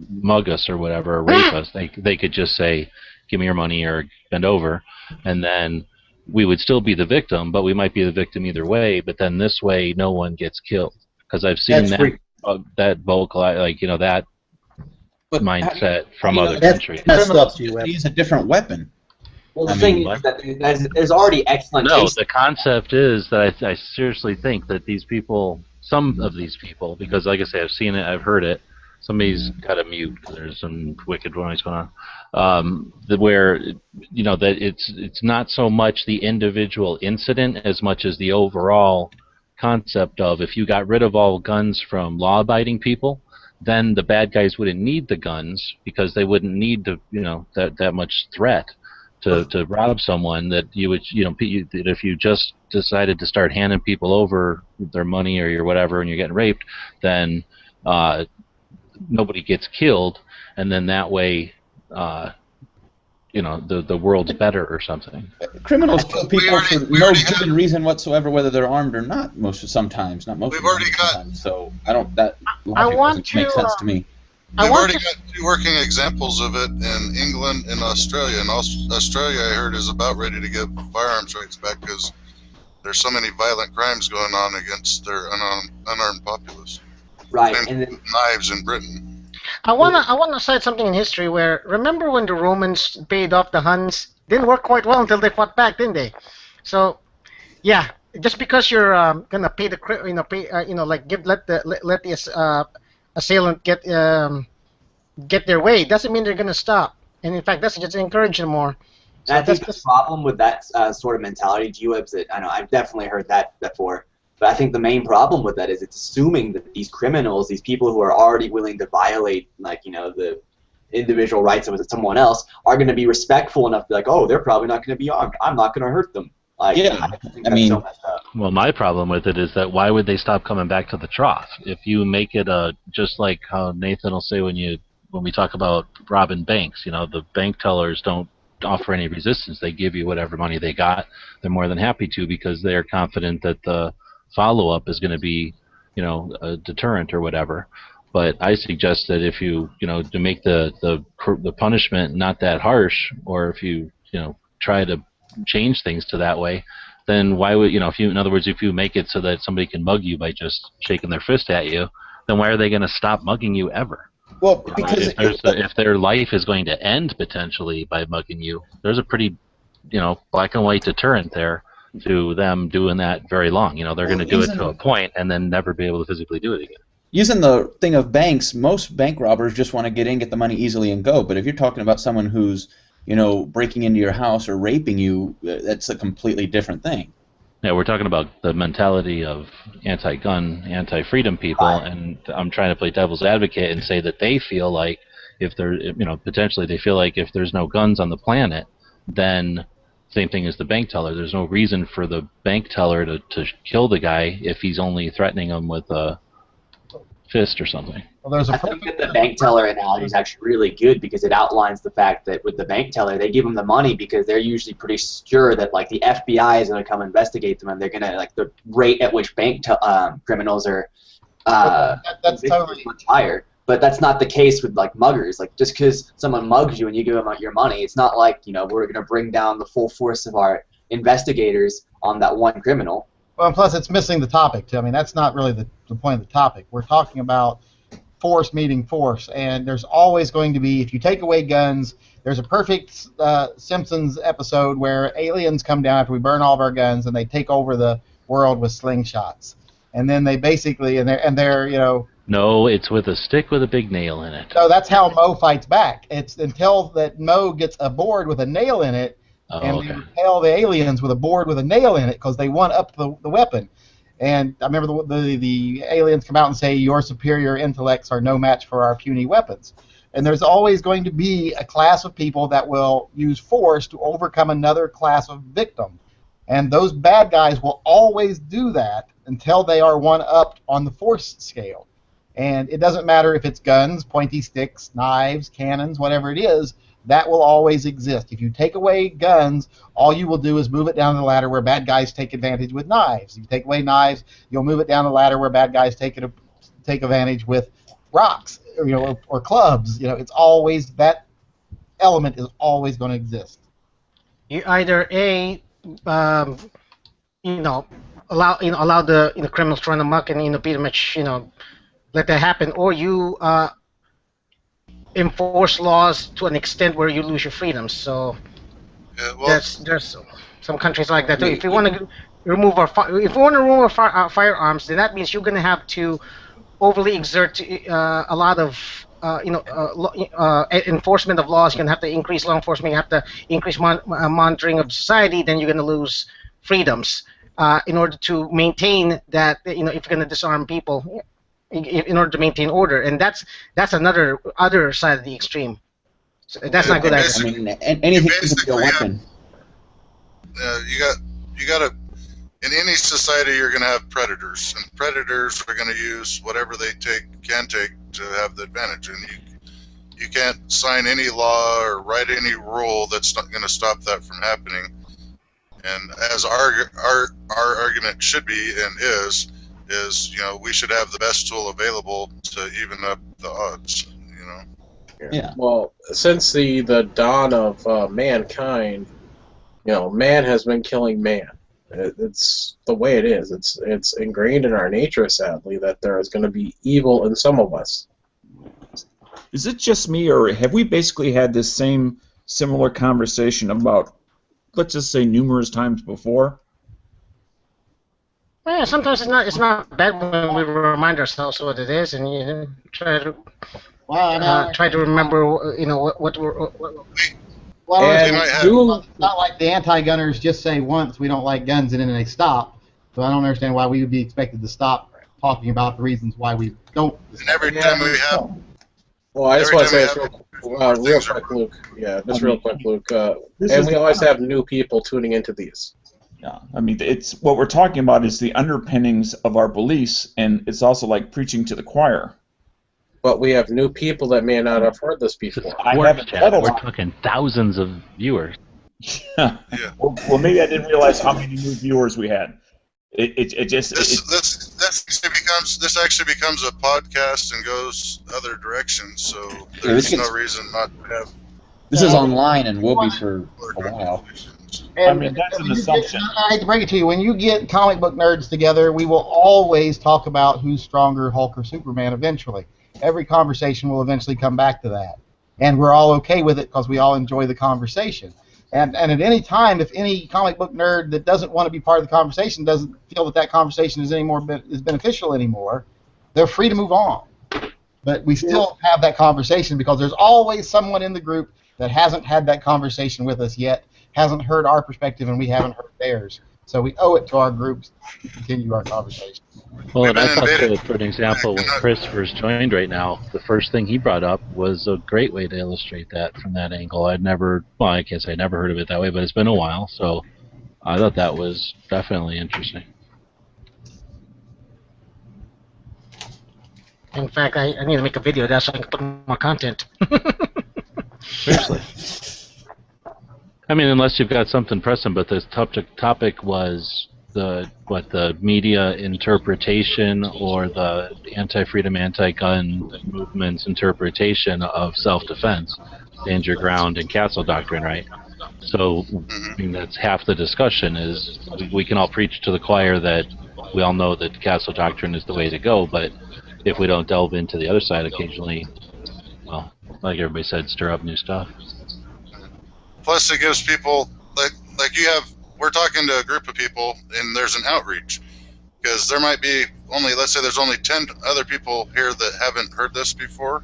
mug us or whatever, or rape us. They could just say, give me your money or bend over, and then we would still be the victim, but we might be the victim either way, but then this way no one gets killed. Because I've seen that vocalized, like, you know, that mindset from other countries. That's up to you. Use a different weapon. Well, the thing is that there's already excellent. No, the concept is that I seriously think that these people, some of these people, because like I say, I've seen it, I've heard it. Somebody's got to mute because there's some wicked noise going on. Where, you know, that it's not so much the individual incident as much as the overall concept of if you got rid of all guns from law-abiding people, then the bad guys wouldn't need the guns because they wouldn't need to, you know, that much threat to rob someone. That you would, you know, that if you just decided to start handing people over their money or your whatever and you're getting raped, then nobody gets killed, and then that way, you know, the world's better or something. Criminals kill people for no good reason whatsoever, whether they're armed or not. Sometimes. So I don't. That logic doesn't make sense to me. We've already got two working examples of it in England and Australia. And Australia, I heard, is about ready to give firearms rights back because there's so many violent crimes going on against their unarmed populace. Right, and then knives in Britain. I wanna cite something in history where, remember when the Romans paid off the Huns? Didn't work quite well until they fought back, didn't they? So, yeah, just because you're gonna pay the let the assailant get their way doesn't mean they're gonna stop. And in fact, that's just encouraging more. So I think the problem with that sort of mentality, G-Webs, I know I've definitely heard that before. But I think the main problem with that is it's assuming that these criminals, these people who are already willing to violate, like, you know, the individual rights of someone else, are going to be respectful enough to be like, oh, they're probably not going to be armed. I'm not going to hurt them. Like, yeah, I mean, so messed up. Well, my problem with it is that why would they stop coming back to the trough? If you make it just like how Nathan will say when we talk about robbing banks, you know, the bank tellers don't offer any resistance. They give you whatever money they got. They're more than happy to because they're confident that the follow-up is going to be, you know, a deterrent or whatever. But I suggest that if you know, to make the punishment not that harsh, or if you know, try to change things to that way, then why would, you know, in other words, if you make it so that somebody can mug you by just shaking their fist at you, then why are they going to stop mugging you ever? Well, because if their life is going to end potentially by mugging you, there's a pretty black and white deterrent there to them doing that very long. They're going to do it to a point and then never be able to physically do it again. Using the thing of banks, most bank robbers just want to get in, get the money easily, and go. But if you're talking about someone who's, breaking into your house or raping you, that's a completely different thing. Yeah, we're talking about the mentality of anti-gun, anti-freedom people, and I'm trying to play devil's advocate and say that they feel like if there, potentially they feel like if there's no guns on the planet, then same thing as the bank teller. There's no reason for the bank teller to kill the guy if he's only threatening him with a fist or something. Well, I think that the bank teller analogy is actually really good because it outlines the fact that with the bank teller, they give them the money because they're usually pretty sure that the FBI is going to come investigate them and they're going to the rate at which bank criminals are that's totally much higher. But that's not the case with muggers. Just because someone mugs you and you give them your money, it's not like we're going to bring down the full force of our investigators on that one criminal. Well, and plus it's missing the topic too. I mean, that's not really the point of the topic. We're talking about force meeting force, and there's always going to be, if you take away guns, there's a perfect Simpsons episode where aliens come down after we burn all of our guns and they take over the world with slingshots, and then they basically and they're No, it's with a stick with a big nail in it. So that's how Mo fights back. It's until that Mo gets a board with a nail in it, and they repel the aliens with a board with a nail in it because they one up the weapon. And I remember the aliens come out and say, your superior intellects are no match for our puny weapons. And there's always going to be a class of people that will use force to overcome another class of victim. And those bad guys will always do that until they are one-upped on the force scale. And it doesn't matter if it's guns, pointy sticks, knives, cannons, whatever it is, that will always exist. If you take away guns, all you will do is move it down the ladder where bad guys take advantage with knives. If you take away knives, you'll move it down the ladder where bad guys take advantage with rocks, or clubs. It's always, that element is always going to exist. You either allow the criminals to run amok and pretty much let that happen, or you enforce laws to an extent where you lose your freedoms. So there's some countries like that too. If you want to remove firearms, then that means you're going to have to overly exert a lot of enforcement of laws. You're going to have to increase law enforcement. You have to increase monitoring of society. Then you're going to lose freedoms in order to maintain that. If you're going to disarm people, in order to maintain order, and that's another other side of the extreme. So that's not good either. I mean, anything can be a weapon. You got to. In any society, you're going to have predators, and predators are going to use whatever they can take to have the advantage. And you can't sign any law or write any rule that's not going to stop that from happening. And as our argument should be and is we should have the best tool available to even up the odds. Yeah. Well, since the dawn of mankind, man has been killing man. It's the way it is. It's ingrained in our nature, sadly, that there is going to be evil in some of us. Is it just me, or have we basically had this same similar conversation about, let's just say, numerous times before? Yeah, sometimes it's not bad when we remind ourselves what it is and try to remember what we're. Well, it's not like the anti-gunners just say once we don't like guns and then they stop. So I don't understand why we would be expected to stop talking about the reasons why we don't. And every time we have. Well, I just want to say this real quick, Luke. Yeah, just real quick, Luke. And we always have new people tuning into these. Yeah, I mean, it's what we're talking about is the underpinnings of our beliefs, and it's also like preaching to the choir. But we have new people that may not have heard this before. We're talking thousands of viewers. Yeah. Well, maybe I didn't realize how many new viewers we had. This actually becomes a podcast and goes other directions. So there's no reason not to have. This is online and will be for a while. And I mean, that's an assumption. I hate to break it to you. When you get comic book nerds together, we will always talk about who's stronger, Hulk or Superman, eventually. Every conversation will eventually come back to that. And we're all okay with it because we all enjoy the conversation. And at any time, if any comic book nerd that doesn't want to be part of the conversation doesn't feel that that conversation is is beneficial anymore, they're free to move on. But we still have that conversation because there's always someone in the group that hasn't had that conversation with us yet, hasn't heard our perspective, and we haven't heard theirs. So we owe it to our groups to continue our conversation. Well, and I thought that, for an example, when Chris first joined right now, the first thing he brought up was a great way to illustrate that from that angle. I'd never, well, I can't say I never heard of it that way, but it's been a while, so I thought that was definitely interesting. In fact, I need to make a video of that so I can put more content. Seriously. I mean, unless you've got something pressing, but the topic was the media interpretation or the anti-freedom, anti-gun movement's interpretation of self-defense, stand your ground, and castle doctrine, right? So, I mean, that's half the discussion. Is we can all preach to the choir that we all know that castle doctrine is the way to go, but if we don't delve into the other side occasionally, well, like everybody said, stir up new stuff. Plus, it gives people, like you have, we're talking to a group of people, and there's an outreach. Because there might be only, let's say there's only 10 other people here that haven't heard this before.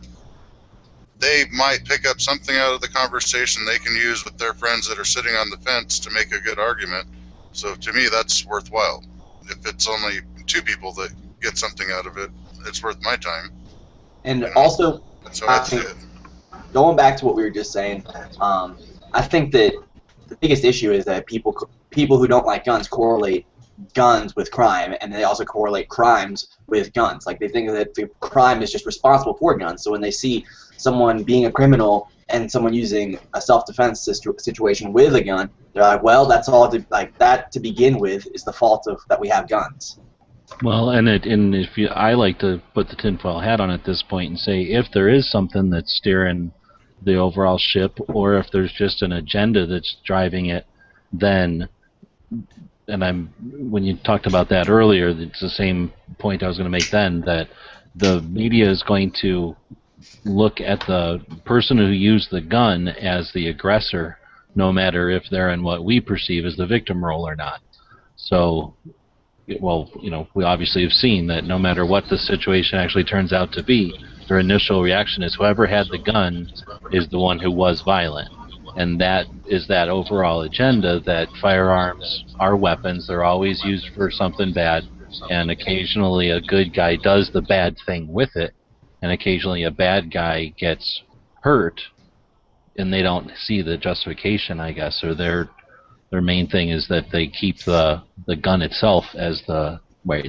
They might pick up something out of the conversation they can use with their friends that are sitting on the fence to make a good argument. So to me, that's worthwhile. If it's only 2 people that get something out of it, it's worth my time. And also, That's how I see it. going back to what we were just saying, I think that the biggest issue is that people who don't like guns correlate guns with crime, and they also correlate crimes with guns. Like, they think that the crime is just responsible for guns. So when they see someone being a criminal and someone using a self-defense situation with a gun, they're like, well, that's all like that to begin with is the fault of that we have guns. Well, I like to put the tinfoil hat on at this point and say, if there is something that's steering the overall ship, or if there's just an agenda that's driving it, then, and when you talked about that earlier, it's the same point I was going to make then, that the media is going to look at the person who used the gun as the aggressor, no matter if they're in what we perceive as the victim role or not. So, well, you know, we obviously have seen that no matter what the situation actually turns out to be, their initial reaction is whoever had the gun is the one who was violent. And that is that overall agenda that firearms are weapons. They're always used for something bad, and occasionally a good guy does the bad thing with it, and occasionally a bad guy gets hurt, and they don't see the justification, I guess, or their main thing is that they keep the gun itself as the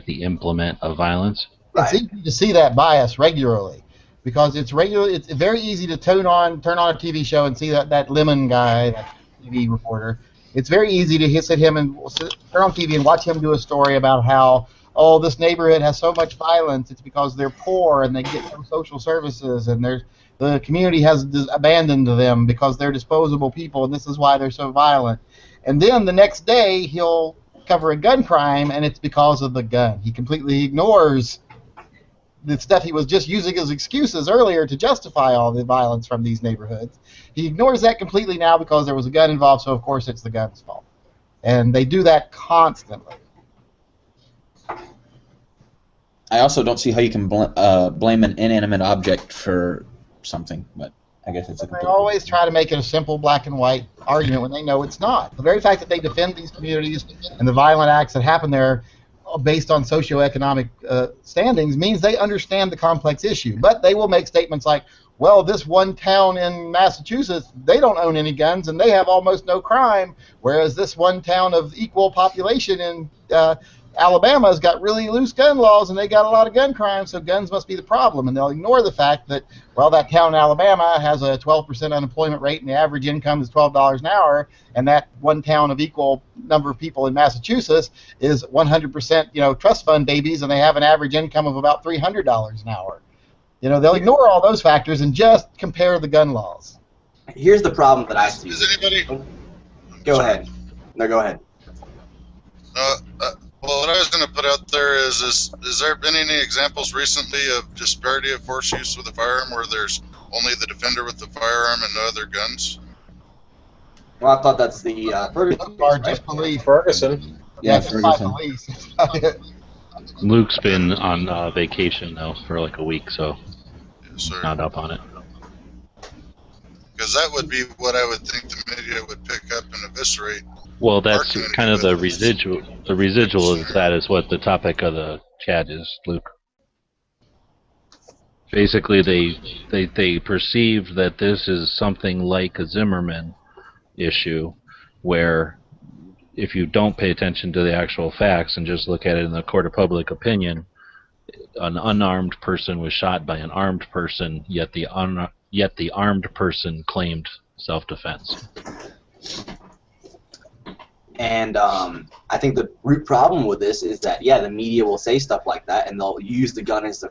implement of violence. It's easy to see that bias regularly, because it's very easy to turn on a TV show and see that lemon guy, that TV reporter. It's very easy to sit him and turn on TV and watch him do a story about how, oh, this neighborhood has so much violence. It's because they're poor and they get no social services, and the community has abandoned them because they're disposable people, and this is why they're so violent. And then the next day he'll cover a gun crime, and it's because of the gun. He completely ignores the stuff he was just using as excuses earlier to justify all the violence from these neighborhoods. He ignores that completely now because there was a gun involved, so of course it's the gun's fault. And they do that constantly. I also don't see how you can blame an inanimate object for something, but I guess it's a They always try to make it a simple black and white argument when they know it's not. The very fact that they defend these communities and the violent acts that happen there based on socioeconomic standings means they understand the complex issue. But they will make statements like, well, this one town in Massachusetts, they don't own any guns and they have almost no crime, whereas this one town of equal population in Alabama has got really loose gun laws and they got a lot of gun crime, so guns must be the problem. And they'll ignore the fact that, well, that town in Alabama has a 12% unemployment rate and the average income is $12 an hour, and that one town of equal number of people in Massachusetts is 100% trust fund babies, and they have an average income of about $300 an hour. They'll ignore all those factors and just compare the gun laws. Here's the problem that I see. Does anybody? Go ahead. No, go ahead. Well, what I was going to put out there is there been any examples recently of disparity of force use with a firearm where there's only the defender with the firearm and no other guns? Well, I thought that's the Ferguson case, Or right? just police. Ferguson. Yeah, Yeah, just by Ferguson. police. Luke's been on vacation now for like a week, so Yes, sir. not up on it. Because that would be what I would think the media would pick up and eviscerate. Well, that's community kind of the with us. residual. The residual of that is what the topic of the chat is, Luke. Basically, they perceive that this is something like a Zimmerman issue, where if you don't pay attention to the actual facts and just look at it in the court of public opinion, an unarmed person was shot by an armed person, yet the armed person claimed self-defense. And I think the root problem with this is that, yeah, the media will say stuff like that, and they'll use the gun as the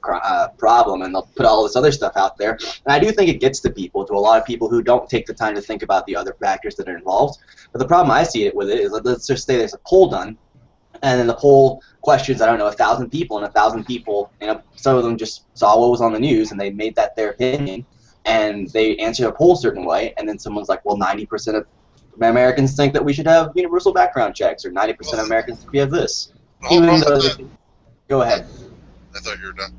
problem, and they'll put all this other stuff out there. And I do think it gets to people, to a lot of people who don't take the time to think about the other factors that are involved. But the problem I see it with it is, let's just say there's a poll done, and then the poll questions, I don't know, 1,000 people, and 1,000 people, you know, some of them just saw what was on the news, and they made that their opinion, and they answered a poll a certain way, and then someone's like, well, 90% of Americans think that we should have universal background checks, or 90% of Americans think we have this. The whole Even problem though with that, go ahead. I thought you were done.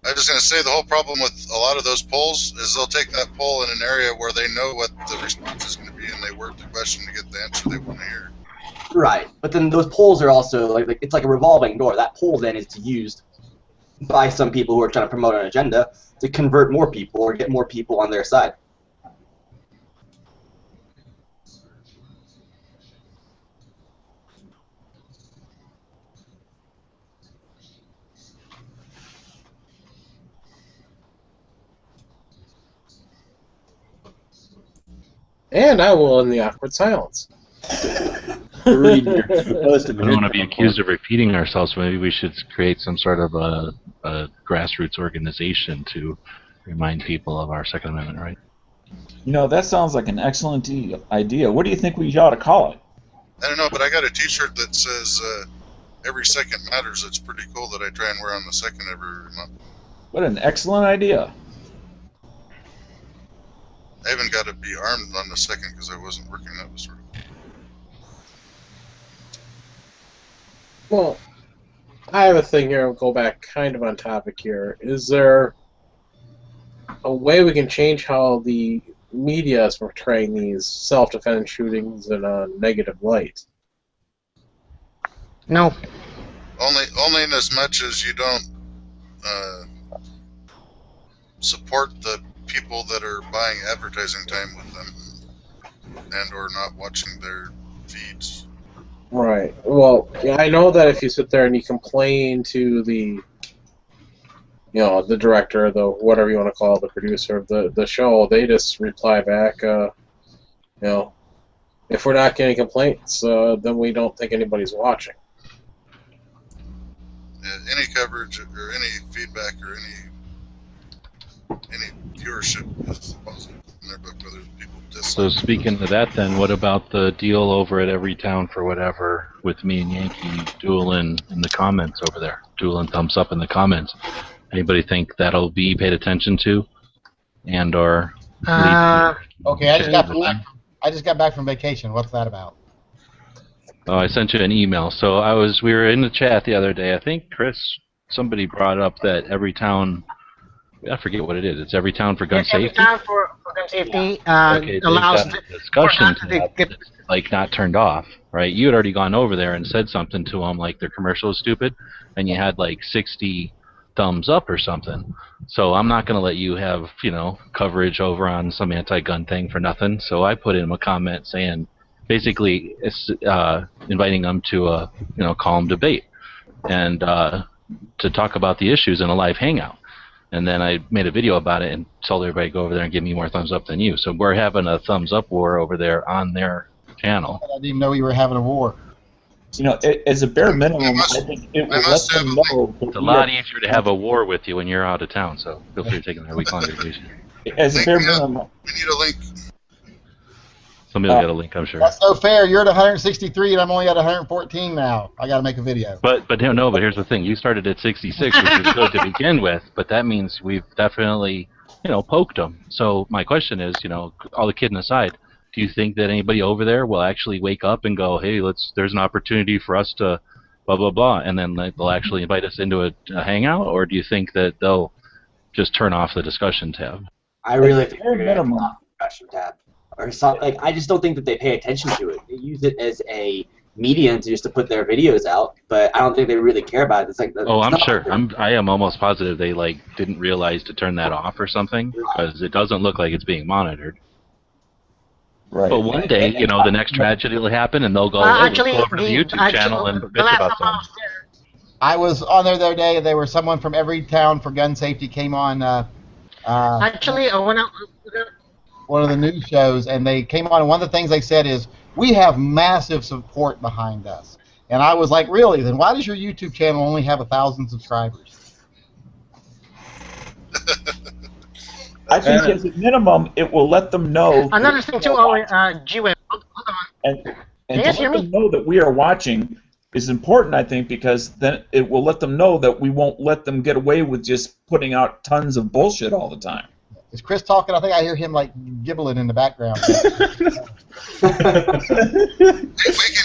I was just going to say the whole problem with a lot of those polls is they'll take that poll in an area where they know what the response is going to be, and they word the question to get the answer they want to hear. Right, but then those polls are also like it's like a revolving door. That poll then is used by some people who are trying to promote an agenda to convert more people or get more people on their side. And I will end the awkward silence. Read your post I don't want to be accused of repeating ourselves. Maybe we should create some sort of a grassroots organization to remind people of our Second Amendment right. You know, that sounds like an excellent idea. What do you think we ought to call it? I don't know, but I got a T-shirt that says "Every second matters." It's pretty cool that I try and wear on the second every month. What an excellent idea. I even got to be armed on the second because I wasn't working. That was sort of. Well, I have a thing here. I'll go back kind of on topic here. Is there a way we can change how the media is portraying these self-defense shootings in a negative light? No. Only in as much as you don't support the people that are buying advertising time with them and or not watching their feeds. Right. Well, yeah, I know that if you sit there and you complain to the, the director, the whatever you want to call it, the producer of the show, they just reply back, if we're not getting complaints, then we don't think anybody's watching. Any coverage or any feedback or any viewership is positive in their book, whether people dislike. So speaking to that, then, what about the deal over at Every Town for Whatever with me and Yankee dueling in the comments over there, dueling thumbs up in the comments? Anybody think that'll be paid attention to, and or? Okay, I just got back from vacation. What's that about? Oh, I sent you an email. So we were in the chat the other day. I think somebody brought up that Every Town. I forget what it is. It's Every Town for Gun Safety. Every Town for gun safety Okay, allows they've got a discussion tab that's, like, not turned off, right? You had already gone over there and said something to them, like their commercial is stupid, and you had like 60 thumbs up or something. So I'm not going to let you have coverage over on some anti-gun thing for nothing. So I put in a comment saying, basically, it's inviting them to a calm debate and to talk about the issues in a live hangout. And then I made a video about it and told everybody to go over there and give me more thumbs up than you. So we're having a thumbs up war over there on their channel. I didn't even know you were having a war. As a bare minimum, I think it will let them know. It's a lot easier to have a war with you when you're out of town, so feel free to take a week-long vacation. As a bare minimum. We need a link. Somebody will get a link, I'm sure. That's so fair. You're at 163 and I'm only at 114 now. I got to make a video. But here's the thing. You started at 66, which is good to begin with, but that means we've definitely, poked them. So my question is, all the kidding aside, do you think that anybody over there will actually wake up and go, hey, there's an opportunity for us to blah, blah, blah, and then they'll actually invite us into a hangout? Or do you think that they'll just turn off the discussion tab? I really think bare they're going to minimum. turn off the discussion tab. Or something. Like, I just don't think that they pay attention to it. They use it as a medium to put their videos out, but I don't think they really care about it. It's like I'm sure. I am almost positive they didn't realize to turn that off or something, because it doesn't look like it's being monitored. Right. But one day, the next tragedy will happen, and they'll go, let's go over to the YouTube channel and bitch about them. I was on there the other day. There was someone from every town for gun safety came on. Actually, I went out. One of the news shows, and they came on, and one of the things they said is, we have massive support behind us. And I was like, really? Then why does your YouTube channel only have 1,000 subscribers? I think as a minimum, it will let them know. Another thing too, G-Web, hold on. And Can to you guys hear let me? them know that we are watching is important, I think, because then it will let them know that we won't let them get away with just putting out tons of bullshit all the time. Is Chris talking? I think I hear him like gibbling in the background. We can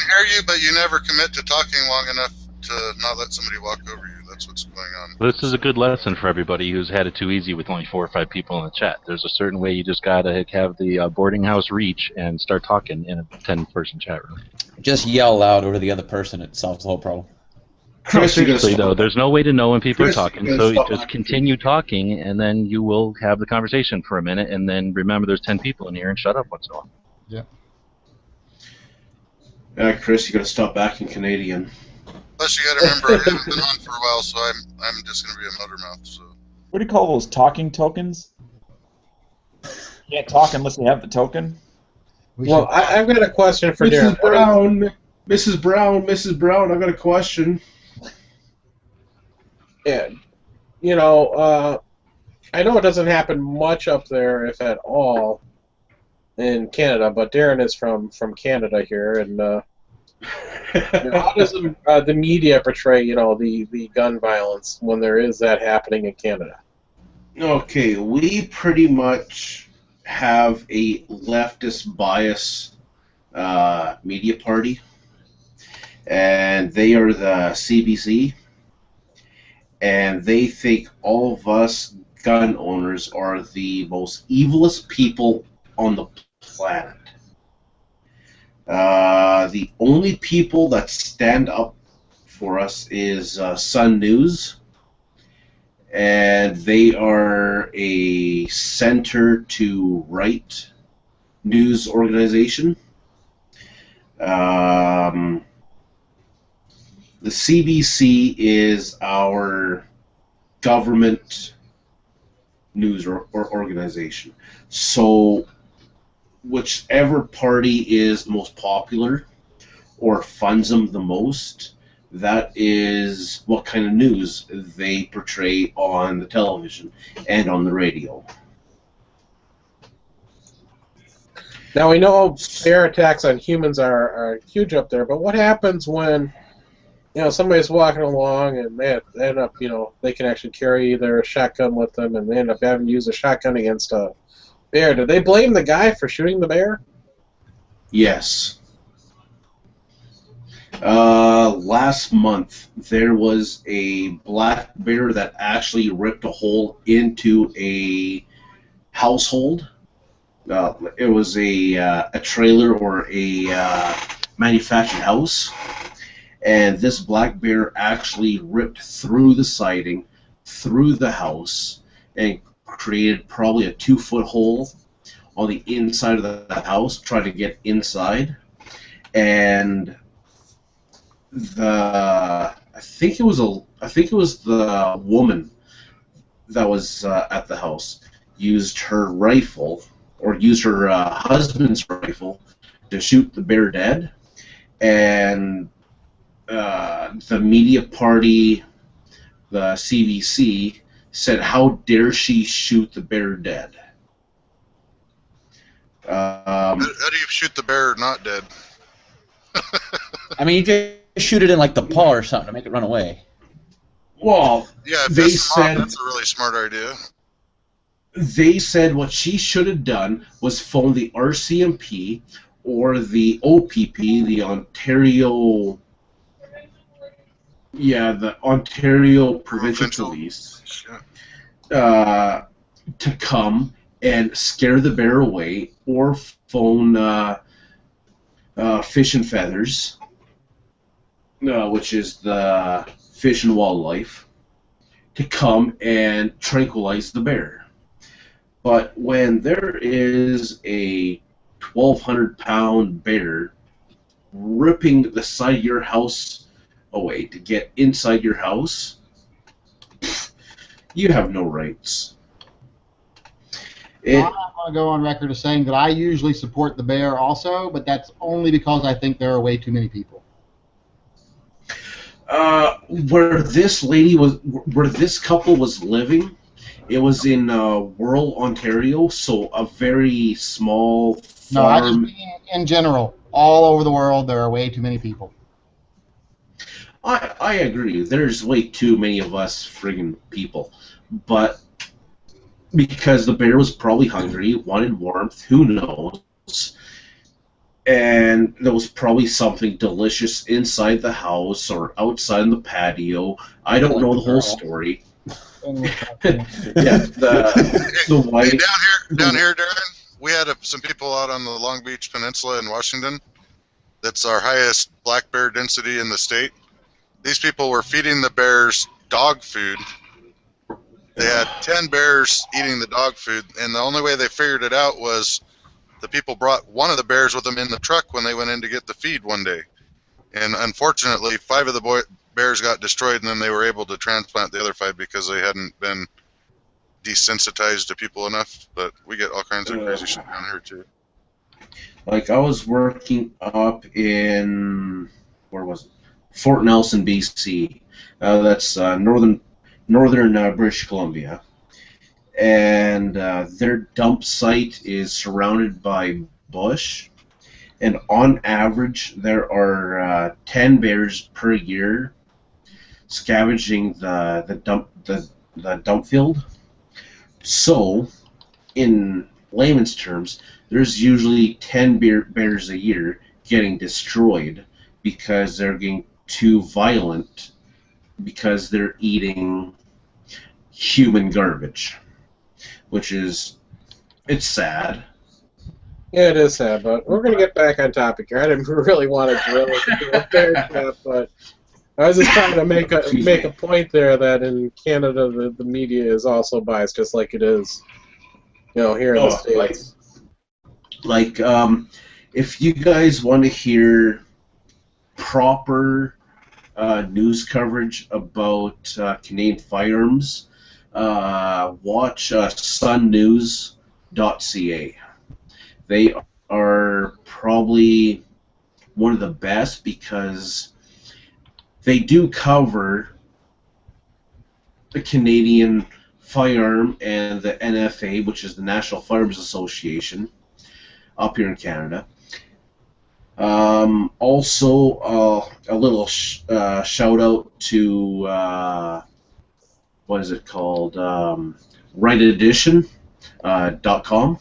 hear you, but you never commit to talking long enough to not let somebody walk over you. That's what's going on. This is a good lesson for everybody who's had it too easy with only 4 or 5 people in the chat. There's a certain way you just gotta have the boarding house reach and start talking in a 10-person chat room. Just yell loud over the other person. It solves the whole problem. Chris, Seriously though, there's no way to know when people Chris, are talking, you so gotta just stop. continue talking, and then you will have the conversation for a minute, and then remember there's 10 people in here, and shut up once in a while. Yeah. Chris, you got to stop acting Canadian. Plus, you got to remember, I haven't been on for a while, so I'm just going to be a motor mouth. So. What do you call those talking tokens? You can't talk unless you have the token. Well, I've got a question for Mrs. Darren. Mrs. Brown, I've got a question. Yeah, I know it doesn't happen much up there, if at all, in Canada, but Darren is from Canada here, and how does the media portray, the gun violence when there is that happening in Canada? Okay, we pretty much have a leftist bias media party, and they are the CBC, and they think all of us gun owners are the most evilest people on the planet. The only people that stand up for us is Sun News, and they are a center to right news organization. The CBC is our government news or organization. So whichever party is the most popular or funds them the most, that is what kind of news they portray on the television and on the radio. Now, we know air attacks on humans are huge up there, but what happens when somebody's walking along and they end up, they can actually carry their shotgun with them, and they end up having to use a shotgun against a bear? Do they blame the guy for shooting the bear? Yes. Last month, there was a black bear that actually ripped a hole into a household. It was a trailer or a manufactured house. And this black bear actually ripped through the siding, through the house, and created probably a 2-foot hole on the inside of the house, trying to get inside. And I think it was the woman that was at the house used her rifle, or used her husband's rifle, to shoot the bear dead. And the media party, the CBC, said, "How dare she shoot the bear dead?" How do you shoot the bear not dead? I mean, you just shoot it in like the paw or something to make it run away. Well, Yeah, if they that's the mom, said that's a really smart idea. they said what she should have done was phone the RCMP or the OPP, the Ontario, the Ontario Provincial Police, to come and scare the bear away, or phone Fish and Feathers, which is the Fish and Wildlife, to come and tranquilize the bear. But when there is a 1,200-pound bear ripping the side of your house away to get inside your house, you have no rights. I'm going to go on record as saying that I usually support the bear also, but that's only because I think there are way too many people. Where this couple was living, it was in rural Ontario, so a very small farm. No, I just mean in general. All over the world, there are way too many people. I agree. There's way too many of us friggin' people. But because the bear was probably hungry, wanted warmth, who knows? And there was probably something delicious inside the house or outside in the patio. I don't know the whole story. The white. Hey, down here, Darren, we had some people out on the Long Beach Peninsula in Washington. That's our highest black bear density in the state. These people were feeding the bears dog food. They had 10 bears eating the dog food, and the only way they figured it out was the people brought one of the bears with them in the truck when they went in to get the feed one day. And unfortunately, 5 of the bears got destroyed, and then they were able to transplant the other 5 because they hadn't been desensitized to people enough. But we get all kinds of crazy shit down here, too. Like, I was working up in, where was it? Fort Nelson, BC. That's northern British Columbia. And their dump site is surrounded by bush. And on average, there are 10 bears per year scavenging the dump field. So, in layman's terms, there's usually 10 bears a year getting destroyed because they're getting too violent because they're eating human garbage, which is, it's sad. Yeah, it is sad, but we're going to get back on topic here. I didn't really want to drill into a bear trap, but I was just trying to make a point there that in Canada the media is also biased, just like it is, here in the States. Like, if you guys want to hear proper news coverage about Canadian firearms, watch sunnews.ca. They are probably one of the best because they do cover the Canadian firearm and the NFA, which is the National Firearms Association, up here in Canada. Also, a little shout out to what is it called? RightEdition.com.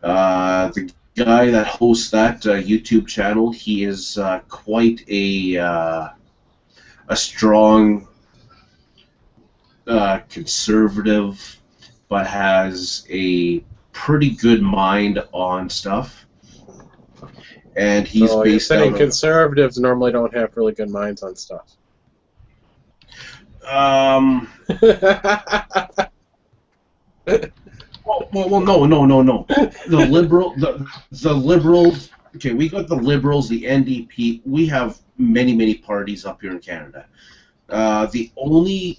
The guy that hosts that YouTube channel, he is quite a strong conservative, but has a pretty good mind on stuff. And he's so based you're saying out conservatives normally don't have really good minds on stuff. Well, no. The liberals. Okay, we got the liberals, the NDP. We have many parties up here in Canada. The only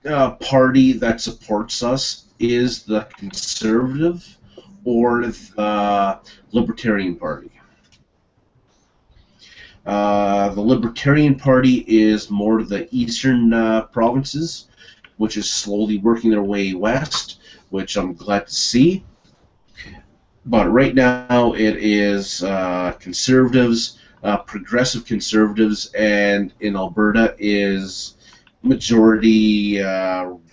party that supports us is the Conservative or the Libertarian Party. The Libertarian Party is more of the eastern provinces, which is slowly working their way west, which I'm glad to see. But right now it is conservatives, progressive conservatives, and in Alberta is majority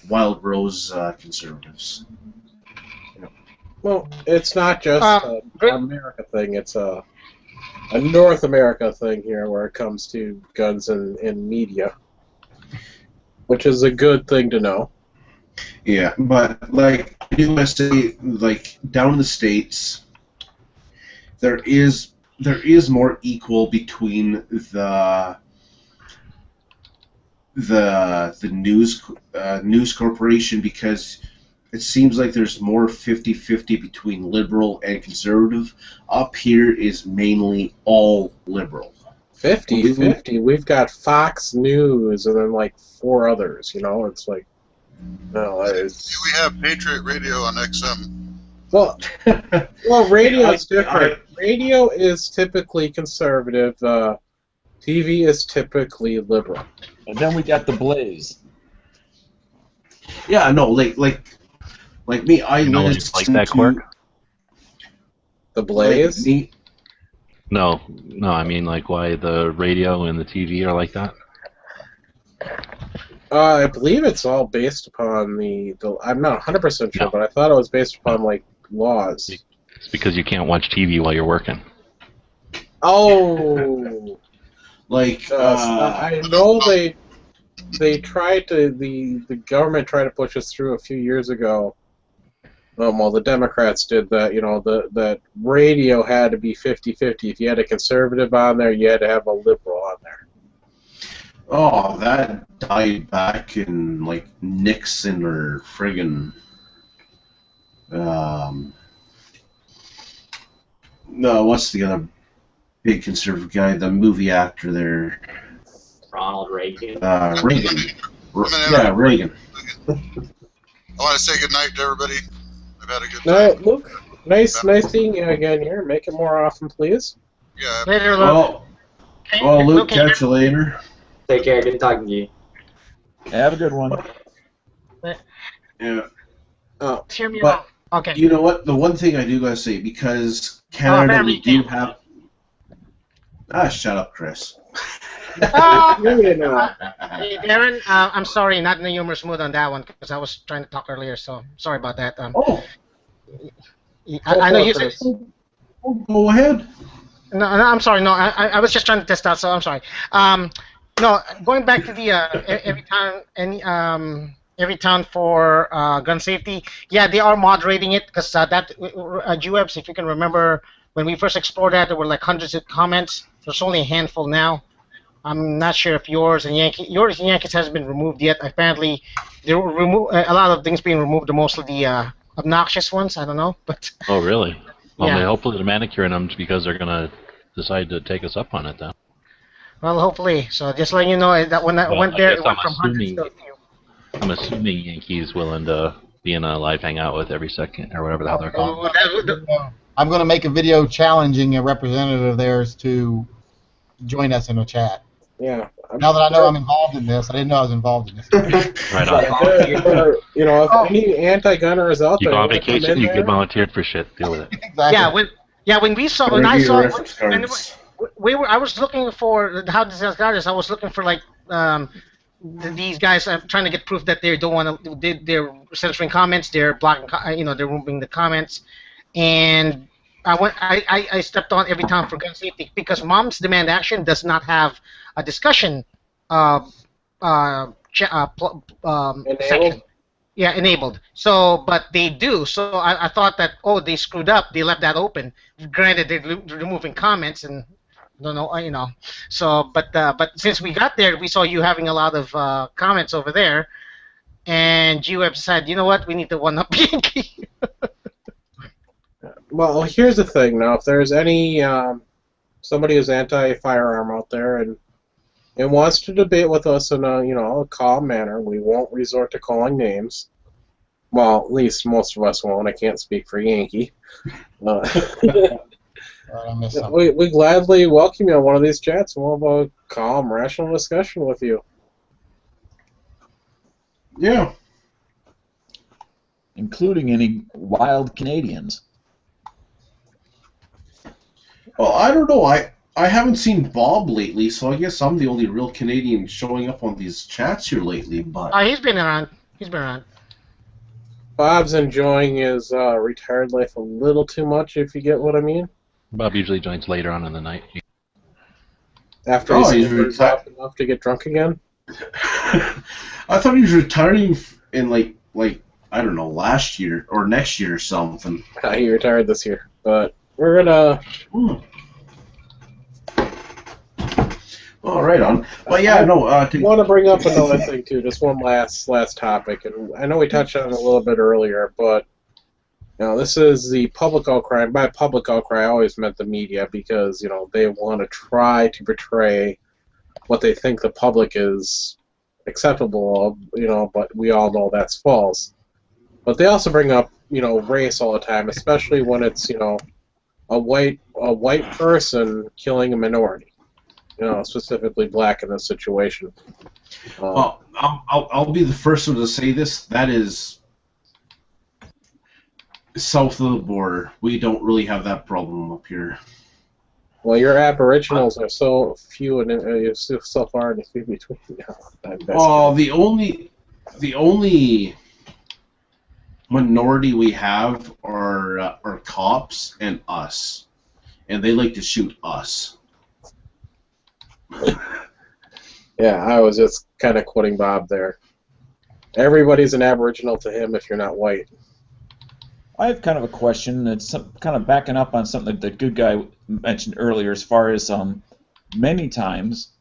Wild Rose conservatives. Well, it's not just Great. an America thing. It's a North America thing here where it comes to guns and media, which is a good thing to know. Yeah, but like you must say, like down in the States, there is more equal between the news corporation, because it seems like there's more 50-50 between liberal and conservative. Up here is mainly all liberal. 50-50. We've got Fox News and then like 4 others. You know, it's like, no, it's. We have Patriot Radio on XM. Well, radio is different. Radio is typically conservative. TV is typically liberal. And then we got the Blaze. Yeah, no, like me, I You know, listen like that, to Quark? The Blaze? Like No, I mean like why the radio and the TV are like that. I believe it's all based upon the I'm not 100% sure, No. but I thought it was based upon like laws. It's because you can't watch TV while you're working. Oh, like I know they tried to the government tried to push us through a few years ago. Well, the Democrats did that. You know, that radio had to be 50-50. If you had a conservative on there, you had to have a liberal on there. oh, that died back in like Nixon or friggin' no, what's the other big conservative guy, the movie actor there? Ronald Reagan. Reagan. Yeah, Reagan. I want to say good night to everybody. I've had a good No, time. Luke, nice seeing you again here. Make it more often, please. Yeah. Later, Luke. Well, Luke, Okay. catch you later. Take care. Good talking to you. Have a good one. Yeah. Hear me But out. Okay. you know what? The one thing I do gotta say, because Canada, very we do good. have. Shut up, Chris. Maybe not. Hey, Darren, I'm sorry, not in a humorous mood on that one because I was trying to talk earlier, so sorry about that. Oh, I know you said. go ahead. No, I'm sorry. No, I was just trying to test out, so I'm sorry. No, going back to the every town for gun safety. Yeah, they are moderating it because that UWebs, if you can remember, when we first explored that, there were like hundreds of comments. There's only a handful now. I'm not sure if yours and Yankees hasn't been removed yet. Apparently, there were a lot of things being removed. Mostly the obnoxious ones. I don't know, but. Oh, really? Well, Yeah. hopefully they're manicuring them because they're gonna decide to take us up on it then. Well, hopefully. So just letting you know that when I went there, it went from hundreds to a few. I'm assuming Yankees willing to be in a live hangout with every second or whatever the hell they're called. I'm going to make a video challenging a representative of theirs to join us in a chat. Yeah. Now that I know I'm involved in this, I didn't know I was involved in this. Right on. You know, if any anti-gunner is out You there, go on wanna come vacation, in you there, get volunteered for shit. Deal with it. Exactly. When we saw when Or I give you saw reference cards. I was looking for how this got us. I was looking for like these guys trying to get proof that they don't want to. They're censoring comments. They're blocking. They're removing the comments, and I stepped on every time for gun safety because Moms Demand Action does not have a discussion section. Yeah, enabled. So, but they do. So I thought that they screwed up. They left that open. Granted, they're removing comments and don't know, So, but since we got there, we saw you having a lot of comments over there, and GWeb said, you know what, we need to one up Yankee. Well, here's the thing. Now, if there's any somebody who's anti-firearm out there and wants to debate with us in a calm manner, we won't resort to calling names. Well, at least most of us won't. I can't speak for Yankee. I missed something. We gladly welcome you on one of these chats, and we'll have a calm, rational discussion with you. Yeah. Including any wild Canadians. Well, I don't know. I haven't seen Bob lately, so I guess I'm the only real Canadian showing up on these chats here lately. But He's been around. Bob's enjoying his retired life a little too much, if you get what I mean. Bob usually joins later on in the night. After Oh, he's he's dozed off enough to get drunk again. I thought he was retiring in like I don't know, last year or next year or something. He retired this year, but we're gonna. Oh, right on. Well, yeah, no. I want to bring up another thing too, just one last topic, and I know we touched on it a little bit earlier, but this is the public outcry. And by public outcry, I always meant the media, because they want to try to portray what they think the public is acceptable of, but we all know that's false. But they also bring up race all the time, especially when it's a white person killing a minority, specifically black in this situation. Well, I'll be the first one to say this. That is south of the border. We don't really have that problem up here. Well, your aboriginals are so few and you're so far in between. Well, the only minority we have are cops and us, and they like to shoot us. Yeah, I was just kind of quoting Bob there. Everybody's an aboriginal to him if you're not white. I have kind of a question. It's kind of backing up on something that the good guy mentioned earlier, as far as many times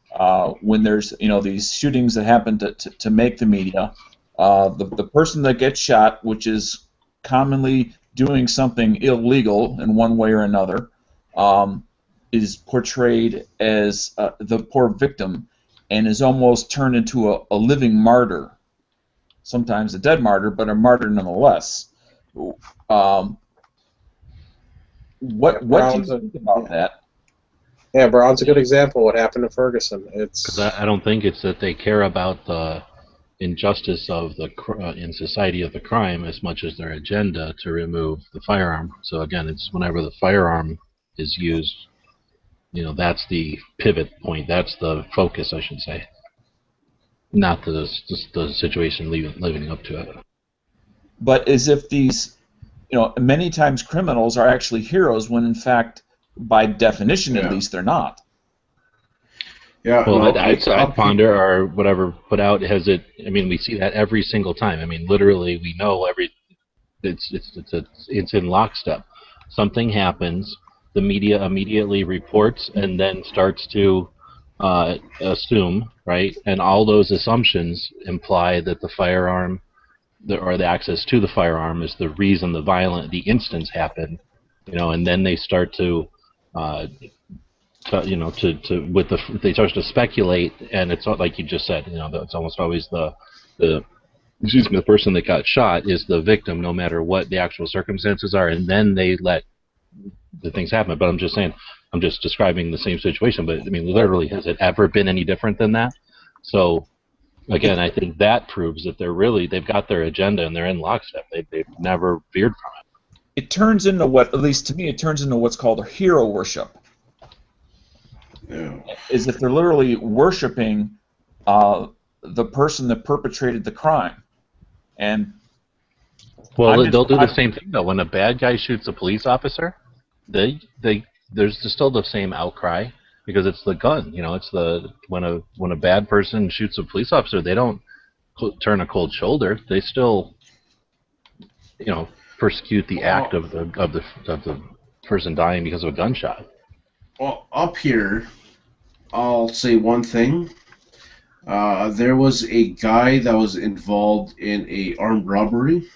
when there's these shootings that happen to make the media, the person that gets shot, which is commonly doing something illegal in one way or another, is portrayed as the poor victim and is almost turned into a living martyr. Sometimes a dead martyr, but a martyr nonetheless. What do you think about that? Yeah, Brown's a good example of what happened to Ferguson. Because I don't think it's that they care about the injustice of in society of the crime as much as their agenda to remove the firearm. So again, it's whenever the firearm is used, that's the pivot point. That's the focus, I should say, not the situation living up to it. But as if these, many times criminals are actually heroes when in fact, by definition at least, they're not. Yeah. Well, no, I'd ponder or whatever put out has it. I mean, we see that every single time. I mean, literally, we know it's in lockstep. Something happens, the media immediately reports and then starts to assume, right? And all those assumptions imply that the firearm or the access to the firearm is the reason the instance happened, and then they start to they start to speculate, and it's not like you just said, it's almost always the person that got shot is the victim, no matter what the actual circumstances are, and then they let the things happen. But I'm just saying, I'm just describing the same situation, but I mean, literally, has it ever been any different than that? So. Again, I think that proves that they've got their agenda and they're in lockstep. They've never veered from it. It turns into at least to me, it turns into what's called hero worship. Yeah. Is if they're literally worshiping the person that perpetrated the crime. And they'll do the same thing though. When a bad guy shoots a police officer, there's still the same outcry. Because it's the gun, it's when a bad person shoots a police officer, they don't turn a cold shoulder. They still, persecute the act of the person dying because of a gunshot. Well, up here, I'll say one thing. There was a guy that was involved in a armed robbery,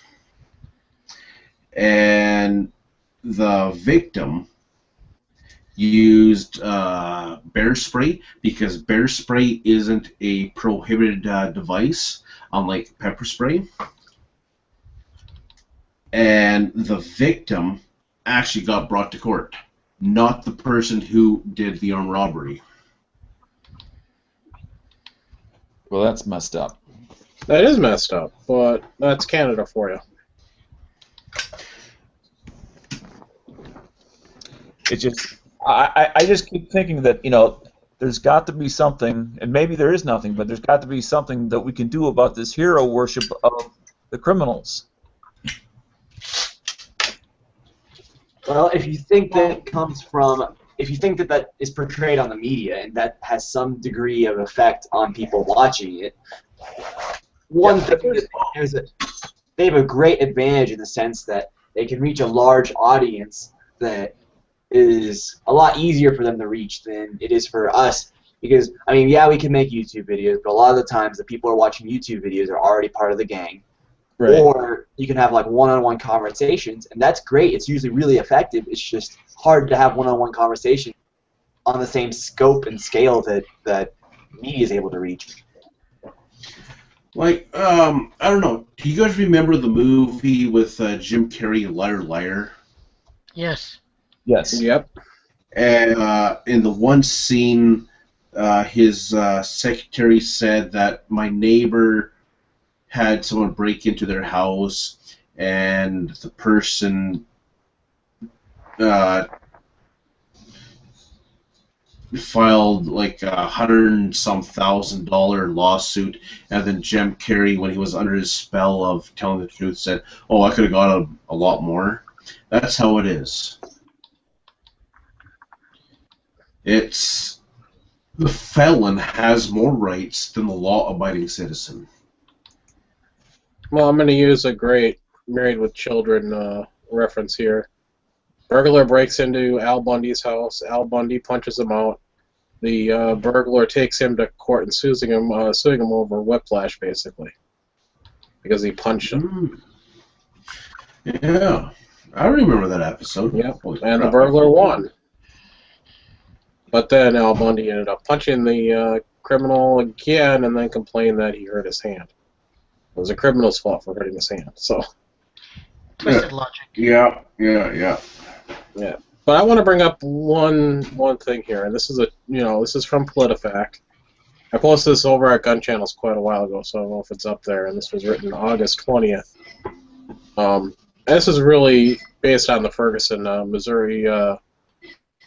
and the victim used bear spray, because bear spray isn't a prohibited device, unlike pepper spray. And the victim actually got brought to court, not the person who did the armed robbery. Well, that's messed up. That is messed up, but that's Canada for you. It just... I just keep thinking that, there's got to be something, and maybe there is nothing, but there's got to be something that we can do about this hero worship of the criminals. Well, if you think that comes from, if you think that that is portrayed on the media and that has some degree of effect on people watching it, one thing that is that they have a great advantage in the sense that they can reach a large audience that is a lot easier for them to reach than it is for us. Because, I mean, yeah, we can make YouTube videos, but a lot of the times the people who are watching YouTube videos are already part of the gang. Right. Or you can have like one-on-one conversations, and that's great. It's usually really effective. It's just hard to have one-on-one conversations on the same scope and scale that media is able to reach. Like, I don't know. Do you guys remember the movie with Jim Carrey, Liar Liar? Yes. Yes. Yep. And in the one scene, his secretary said that my neighbor had someone break into their house, and the person filed like $100,000 lawsuit, and then Jim Carrey, when he was under his spell of telling the truth, said, "Oh, I could have got a lot more." That's how it is. It's the felon has more rights than the law-abiding citizen. Well, I'm going to use a great Married with Children reference here. Burglar breaks into Al Bundy's house. Al Bundy punches him out. The burglar takes him to court and suing him over whiplash, basically, because he punched him. Yeah, I remember that episode. Yep, and the burglar won. But then Al Bundy ended up punching the criminal again, and then complained that he hurt his hand. It was a criminal's fault for hurting his hand. So. Twisted logic. Yeah. Yeah. But I want to bring up one thing here, and this is from PolitiFact. I posted this over at Gun Channels quite a while ago, so I don't know if it's up there. And this was written August 20th. This is really based on the Ferguson, Missouri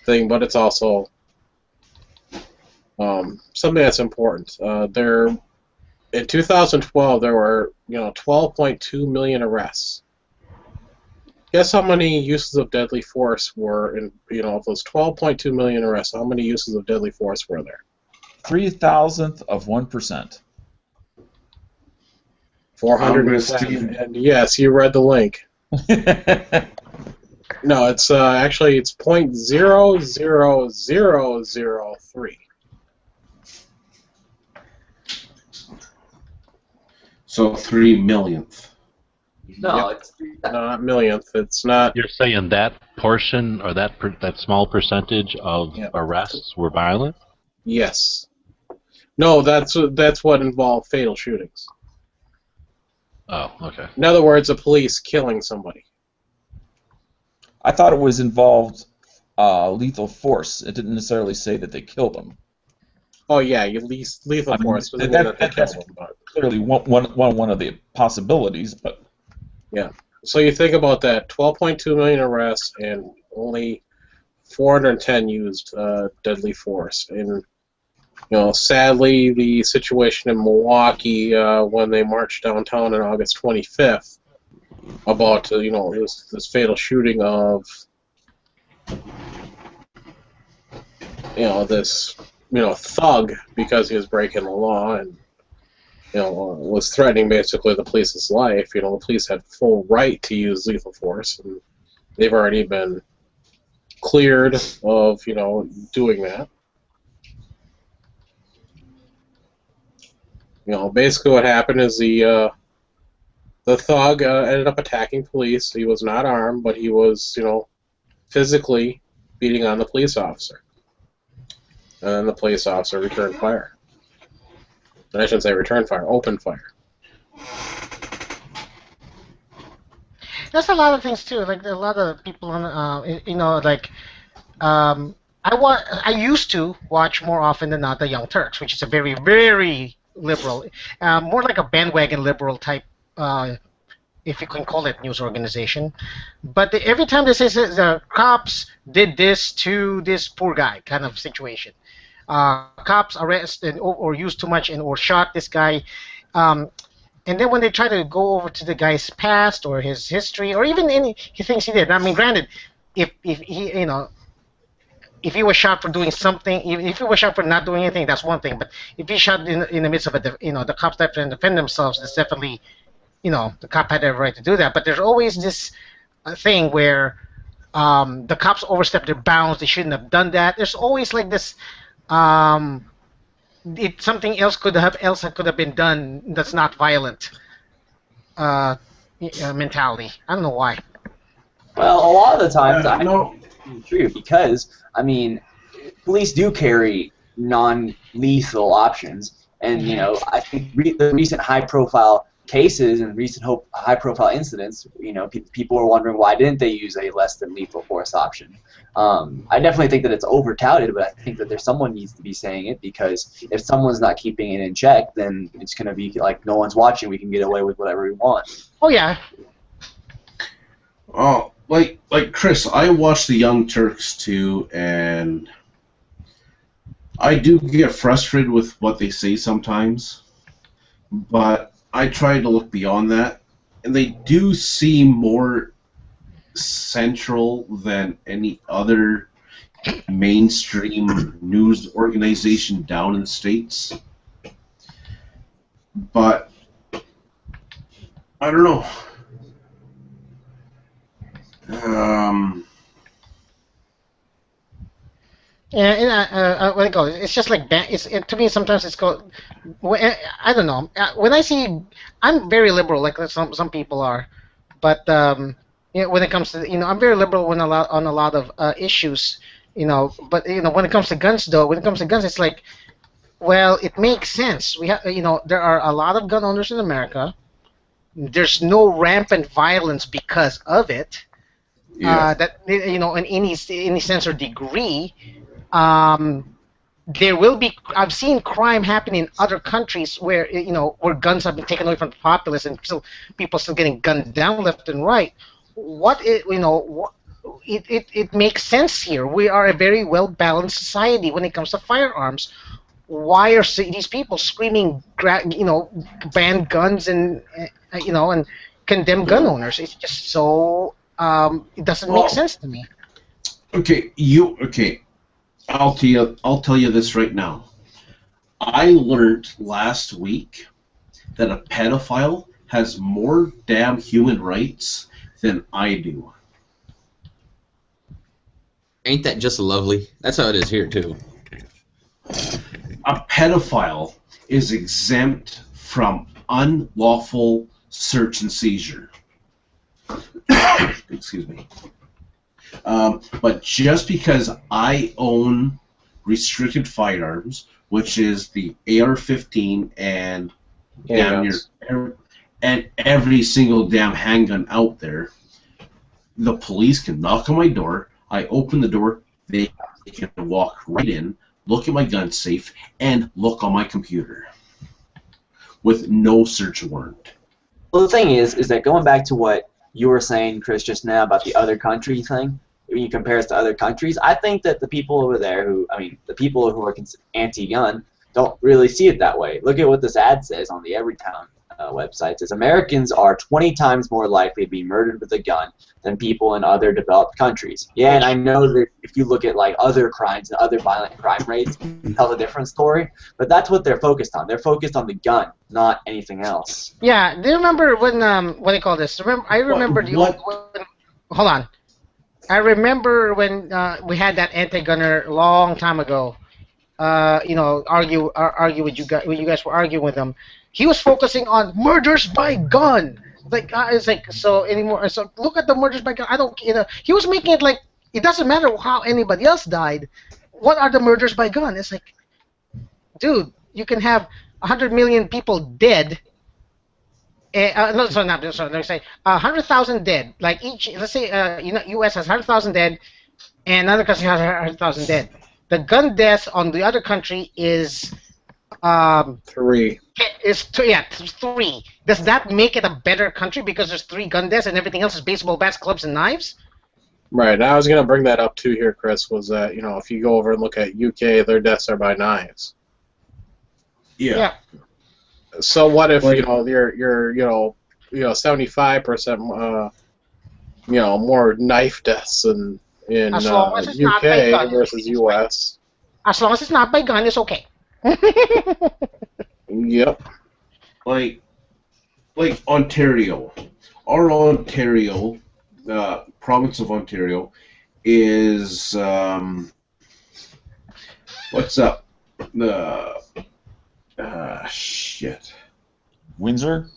thing, but it's also something that's important. In 2012, there were 12.2 million arrests. Guess how many uses of deadly force were in of those 12.2 million arrests? How many uses of deadly force were there? 0.003%. 410. And yes, you read the link. No, it's actually it's 0.00003. So 3/millionth. No, Yep. No, not millionth. It's not. You're saying that portion or that small percentage of arrests were violent? Yes. No, that's what involved fatal shootings. Oh, okay. In other words, the police killing somebody. I thought it was involved lethal force. It didn't necessarily say that they killed them. Oh yeah, lethal force. That's clearly one of the possibilities, but yeah. So you think about that: 12.2 million arrests and only 410 used deadly force. And sadly, the situation in Milwaukee when they marched downtown on August 25th about this fatal shooting of this thug because he was breaking the law and was threatening basically the police's life. The police had full right to use lethal force, and they've already been cleared of doing that. Basically what happened is the thug ended up attacking police. He was not armed, but he was physically beating on the police officer. And then the police officer returned fire. And I shouldn't say return fire, open fire. There's a lot of things too. Like a lot of people on, I used to watch more often than not the Young Turks, which is a very, very liberal, more like a bandwagon liberal type, if you can call it, news organization. But every time they say the cops did this to this poor guy kind of situation. Cops arrested or used too much or shot this guy. And then when they try to go over to the guy's past or his history or even any things he did, I mean, granted, if he, if he was shot for doing something, even if he was shot for not doing anything, that's one thing. But if he shot in the midst of the cops that can defend themselves, that's definitely, the cop had every right to do that. But there's always this thing where the cops overstep their bounds. They shouldn't have done that. There's always like this. Something else could have been done that's not violent mentality. I don't know why. Well, a lot of the times no. It's true because I mean, police do carry non-lethal options, and I think the recent high-profile cases and recent high-profile incidents, people are wondering why didn't they use a less than lethal force option. I definitely think that it's over-touted, but I think that someone needs to be saying it, because if someone's not keeping it in check, then it's going to be like no one's watching. We can get away with whatever we want. Oh yeah. Oh, like Chris, I watch the Young Turks too, and I do get frustrated with what they say sometimes, but I try to look beyond that, and they do seem more central than any other mainstream news organization down in the States. But I don't know. Yeah, and what do you call it? It's just like to me sometimes it's called. I don't know. When I see, I'm very liberal, like some people are, but when it comes to I'm very liberal on a lot of issues, But when it comes to guns, though, it's like, well, it makes sense. We have there are a lot of gun owners in America. There's no rampant violence because of it. Yeah. That in any sense or degree. There will be. I've seen crime happen in other countries where where guns have been taken away from the populace and people still getting gunned down left and right. It makes sense here. We are a very well balanced society when it comes to firearms. Why are these people screaming, ban guns and and condemn gun owners? It's just so it doesn't make sense to me. Okay. I'll tell you this right now. I learned last week that a pedophile has more damn human rights than I do. Ain't that just lovely? That's how it is here, too. A pedophile is exempt from unlawful search and seizure. Excuse me. But just because I own restricted firearms, which is the AR-15 and and every single damn handgun out there, the police can knock on my door. I open the door. They can walk right in, look at my gun safe, and look on my computer with no search warrant. Well, the thing is that going back to what you were saying, Chris, just now about the other country thing, when you compare us to other countries, I think that the people over there the people who are anti-gun don't really see it that way. Look at what this ad says on the Everytown website. It says Americans are 20 times more likely to be murdered with a gun than people in other developed countries. Yeah, and I know that if you look at like other crimes and other violent crime rates, it tells a different story, but that's what they're focused on. They're focused on the gun, not anything else. Yeah, do you remember when what do you call this? I remember hold on. I remember when we had that anti-gunner a long time ago. Argue with you guys. When you guys were arguing with him, he was focusing on murders by gun. Like it's like so anymore. So look at the murders by gun. I don't. He was making it like it doesn't matter how anybody else died. What are the murders by gun? It's like, dude, you can have 100 million people dead. No, sorry, not sorry. Let me say 100,000 dead. Like let's say, U.S. has 100,000 dead, and another country has 100,000 dead. The gun death on the other country is 3. It's 3. Does that make it a better country because there's 3 gun deaths and everything else is baseball bats, clubs, and knives? Right. I was going to bring that up too here, Chris. Was that if you go over and look at UK, their deaths are by knives. Yeah. So what if you're 75% more knife deaths and in As long as it's not by UK gun, versus it's fine. US. As long as it's not by gun, it's okay. Yep. Like Ontario. Our Ontario, province of Ontario, is what's up? Shit. Windsor?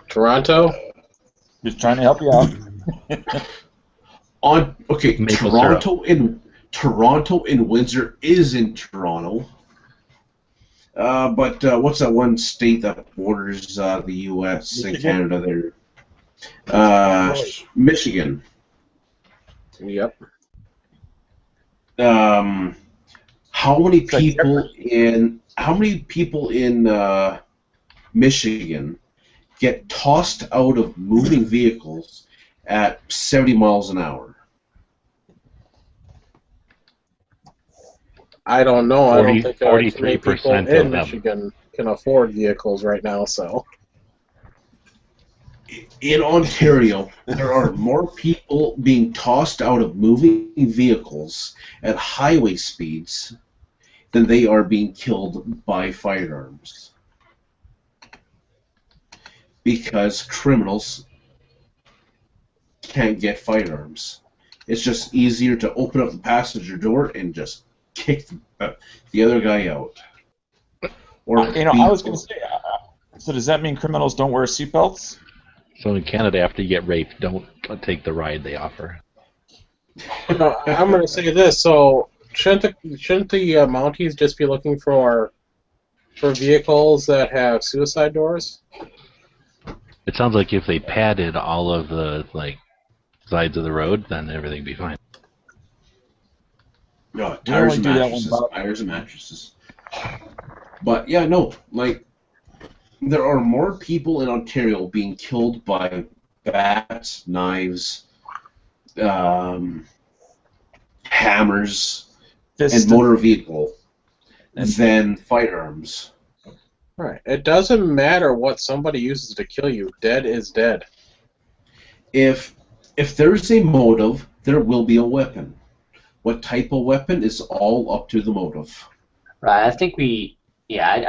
Toronto? Just trying to help you out. Maple Toronto and Windsor is in Toronto. But what's that one state that borders the U.S. and Canada there? Michigan. Yep. How many people in Michigan get tossed out of moving vehicles at 70 miles an hour? I don't know. I don't think 43% people in of them. Michigan can afford vehicles right now. So in Ontario, there are more people being tossed out of moving vehicles at highway speeds than they are being killed by firearms. Because criminals can't get firearms. It's just easier to open up the passenger door and just kick the other guy out. Or I was going to say, so does that mean criminals don't wear seatbelts? So in Canada, after you get raped, don't take the ride they offer. I'm going to say this. So shouldn't the Mounties just be looking for vehicles that have suicide doors? It sounds like if they padded all of the sides of the road, then everything would be fine. No, tires and mattresses. But yeah, no, there are more people in Ontario being killed by bats, knives, hammers, and motor vehicle than firearms. Right. It doesn't matter what somebody uses to kill you. Dead is dead. If there's a motive, there will be a weapon. What type of weapon is all up to the motive. Right. I think I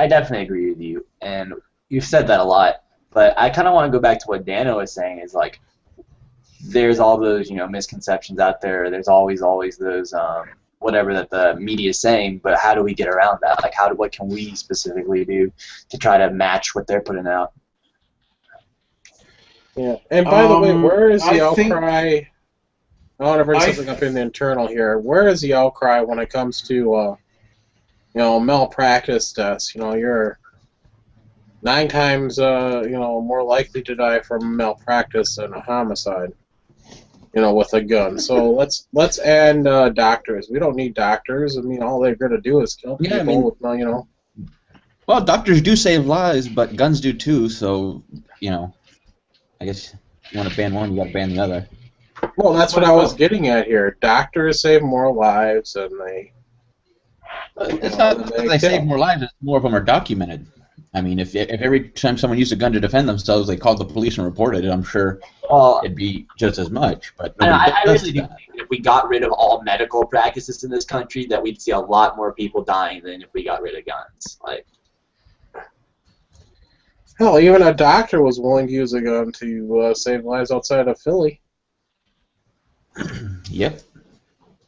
definitely agree with you, and you've said that a lot. But I kind of want to go back to what Dano was saying. Is like, there's all those misconceptions out there. There's always those whatever that the media is saying. But how do we get around that? Like, what can we specifically do to try to match what they're putting out? Yeah. And by the way, where is the outcry? I want to bring something up in the internal here. Where is the outcry when it comes to malpractice deaths? You're 9 times more likely to die from malpractice than a homicide. With a gun. So let's end doctors. We don't need doctors. I mean, all they're going to do is kill people. Well, doctors do save lives, but guns do too. So I guess you want to ban one, you got to ban the other. Well, that's what I was getting at here. Doctors save more lives, and they. It's not that they save more lives. It's more of them are documented. I mean, if every time someone used a gun to defend themselves, they called the police and reported it, I'm sure it'd be just as much. But I really do think if we got rid of all medical practices in this country, that we'd see a lot more people dying than if we got rid of guns. Hell, even a doctor was willing to use a gun to save lives outside of Philly. Yep.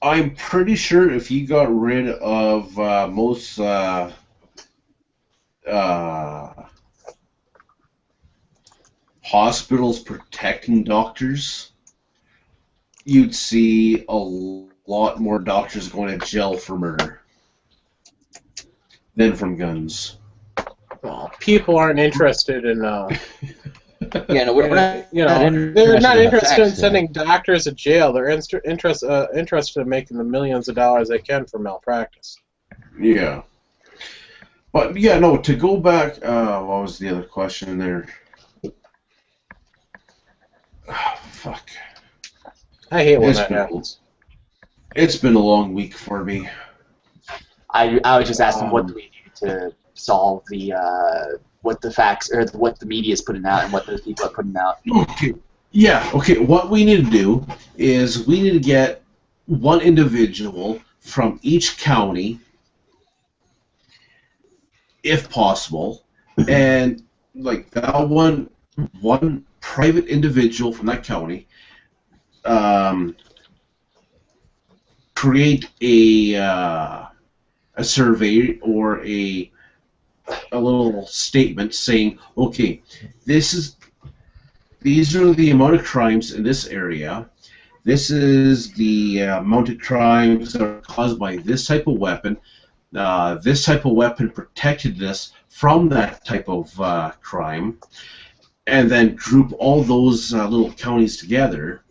I'm pretty sure if you got rid of most hospitals protecting doctors, you'd see a lot more doctors going to jail for murder than from guns. Well, people aren't interested in. Yeah, no, we're not. They're not interested in sending doctors to jail. They're interested in making the millions of dollars they can for malpractice. Yeah. But yeah, no. To go back, what was the other question there? Oh, fuck. I hate when that happens. It's been a long week for me. I was just asking what do we do to solve the what the facts or what the media is putting out and what those people are putting out. Okay. Yeah, okay, what we need to do is we need to get one individual from each county, if possible, and like that one private individual from that county, create a survey or a little statement saying, okay, these are the amount of crimes in this area. This is the amount of crimes that are caused by this type of weapon. This type of weapon protected us from that type of crime, and then group all those little counties together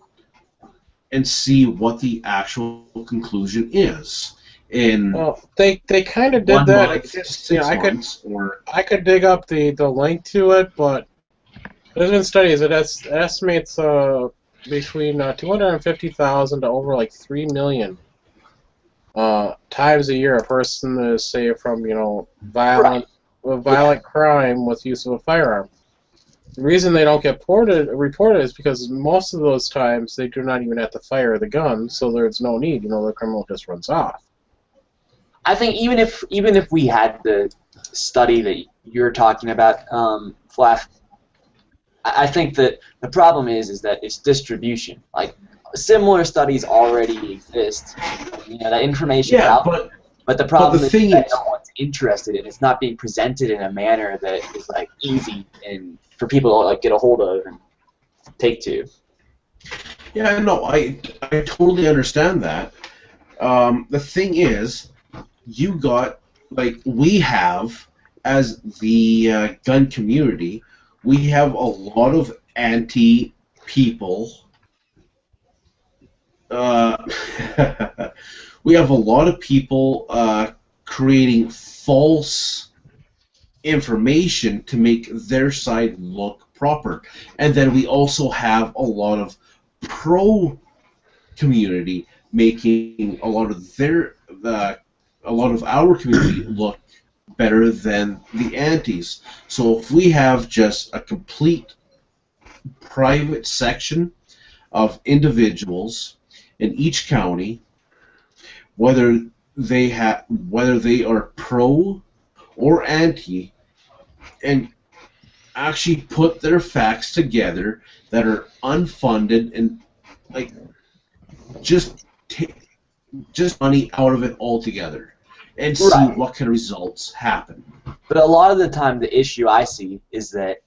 and see what the actual conclusion is. Well, they kind of did 1 that. month, Just, 6 months, or I could dig up the link to it, but there's been studies that estimates between 250,000 to over like 3 million times a year a person is, say, from violent crime with use of a firearm. The reason they don't get reported is because most of those times they do not even have to fire the gun, so there's no need. The criminal just runs off. I think even if we had the study that you're talking about, Flash, I think that the problem is that it's distribution. Like, similar studies already exist. That information is out there. But the problem is that no one's interested in it. It's not being presented in a manner that is like easy and for people to like get a hold of and take to. Yeah, no, I totally understand that. The thing is, you got, like, we have, as the gun community, we have a lot of anti-people. We have a lot of people creating false information to make their side look proper. And then we also have a lot of pro-community making a lot of our community look better than the antis. So if we have just a complete private section of individuals in each county, whether they are pro or anti, and actually put their facts together that are unfunded and like just take money out of it altogether and see what kind of results happen. But a lot of the time, the issue I see is that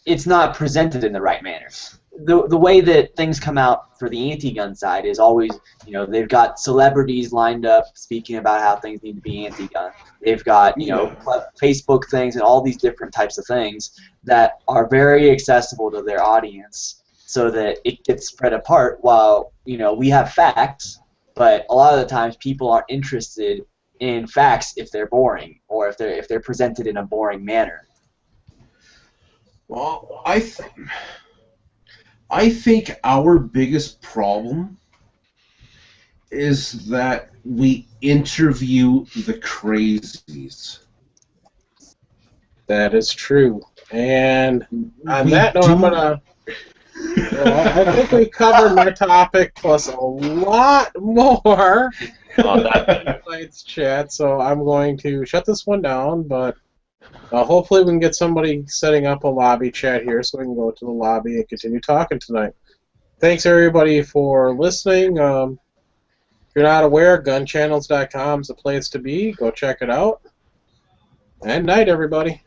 it's not presented in the right manner. The way that things come out for the anti-gun side is always, they've got celebrities lined up speaking about how things need to be anti-gun. They've got, Facebook things and all these different types of things that are very accessible to their audience so that it gets spread apart while, we have facts, but a lot of the times people aren't interested in facts if they're boring or if they're presented in a boring manner. Well, I think our biggest problem is that we interview the crazies. That is true. And on that note, I'm gonna. I think we covered my topic plus a lot more on tonight's chat, so I'm going to shut this one down, but hopefully we can get somebody setting up a lobby chat here so we can go to the lobby and continue talking tonight. Thanks, everybody, for listening. If you're not aware, gunchannels.com is the place to be. Go check it out. And night, everybody.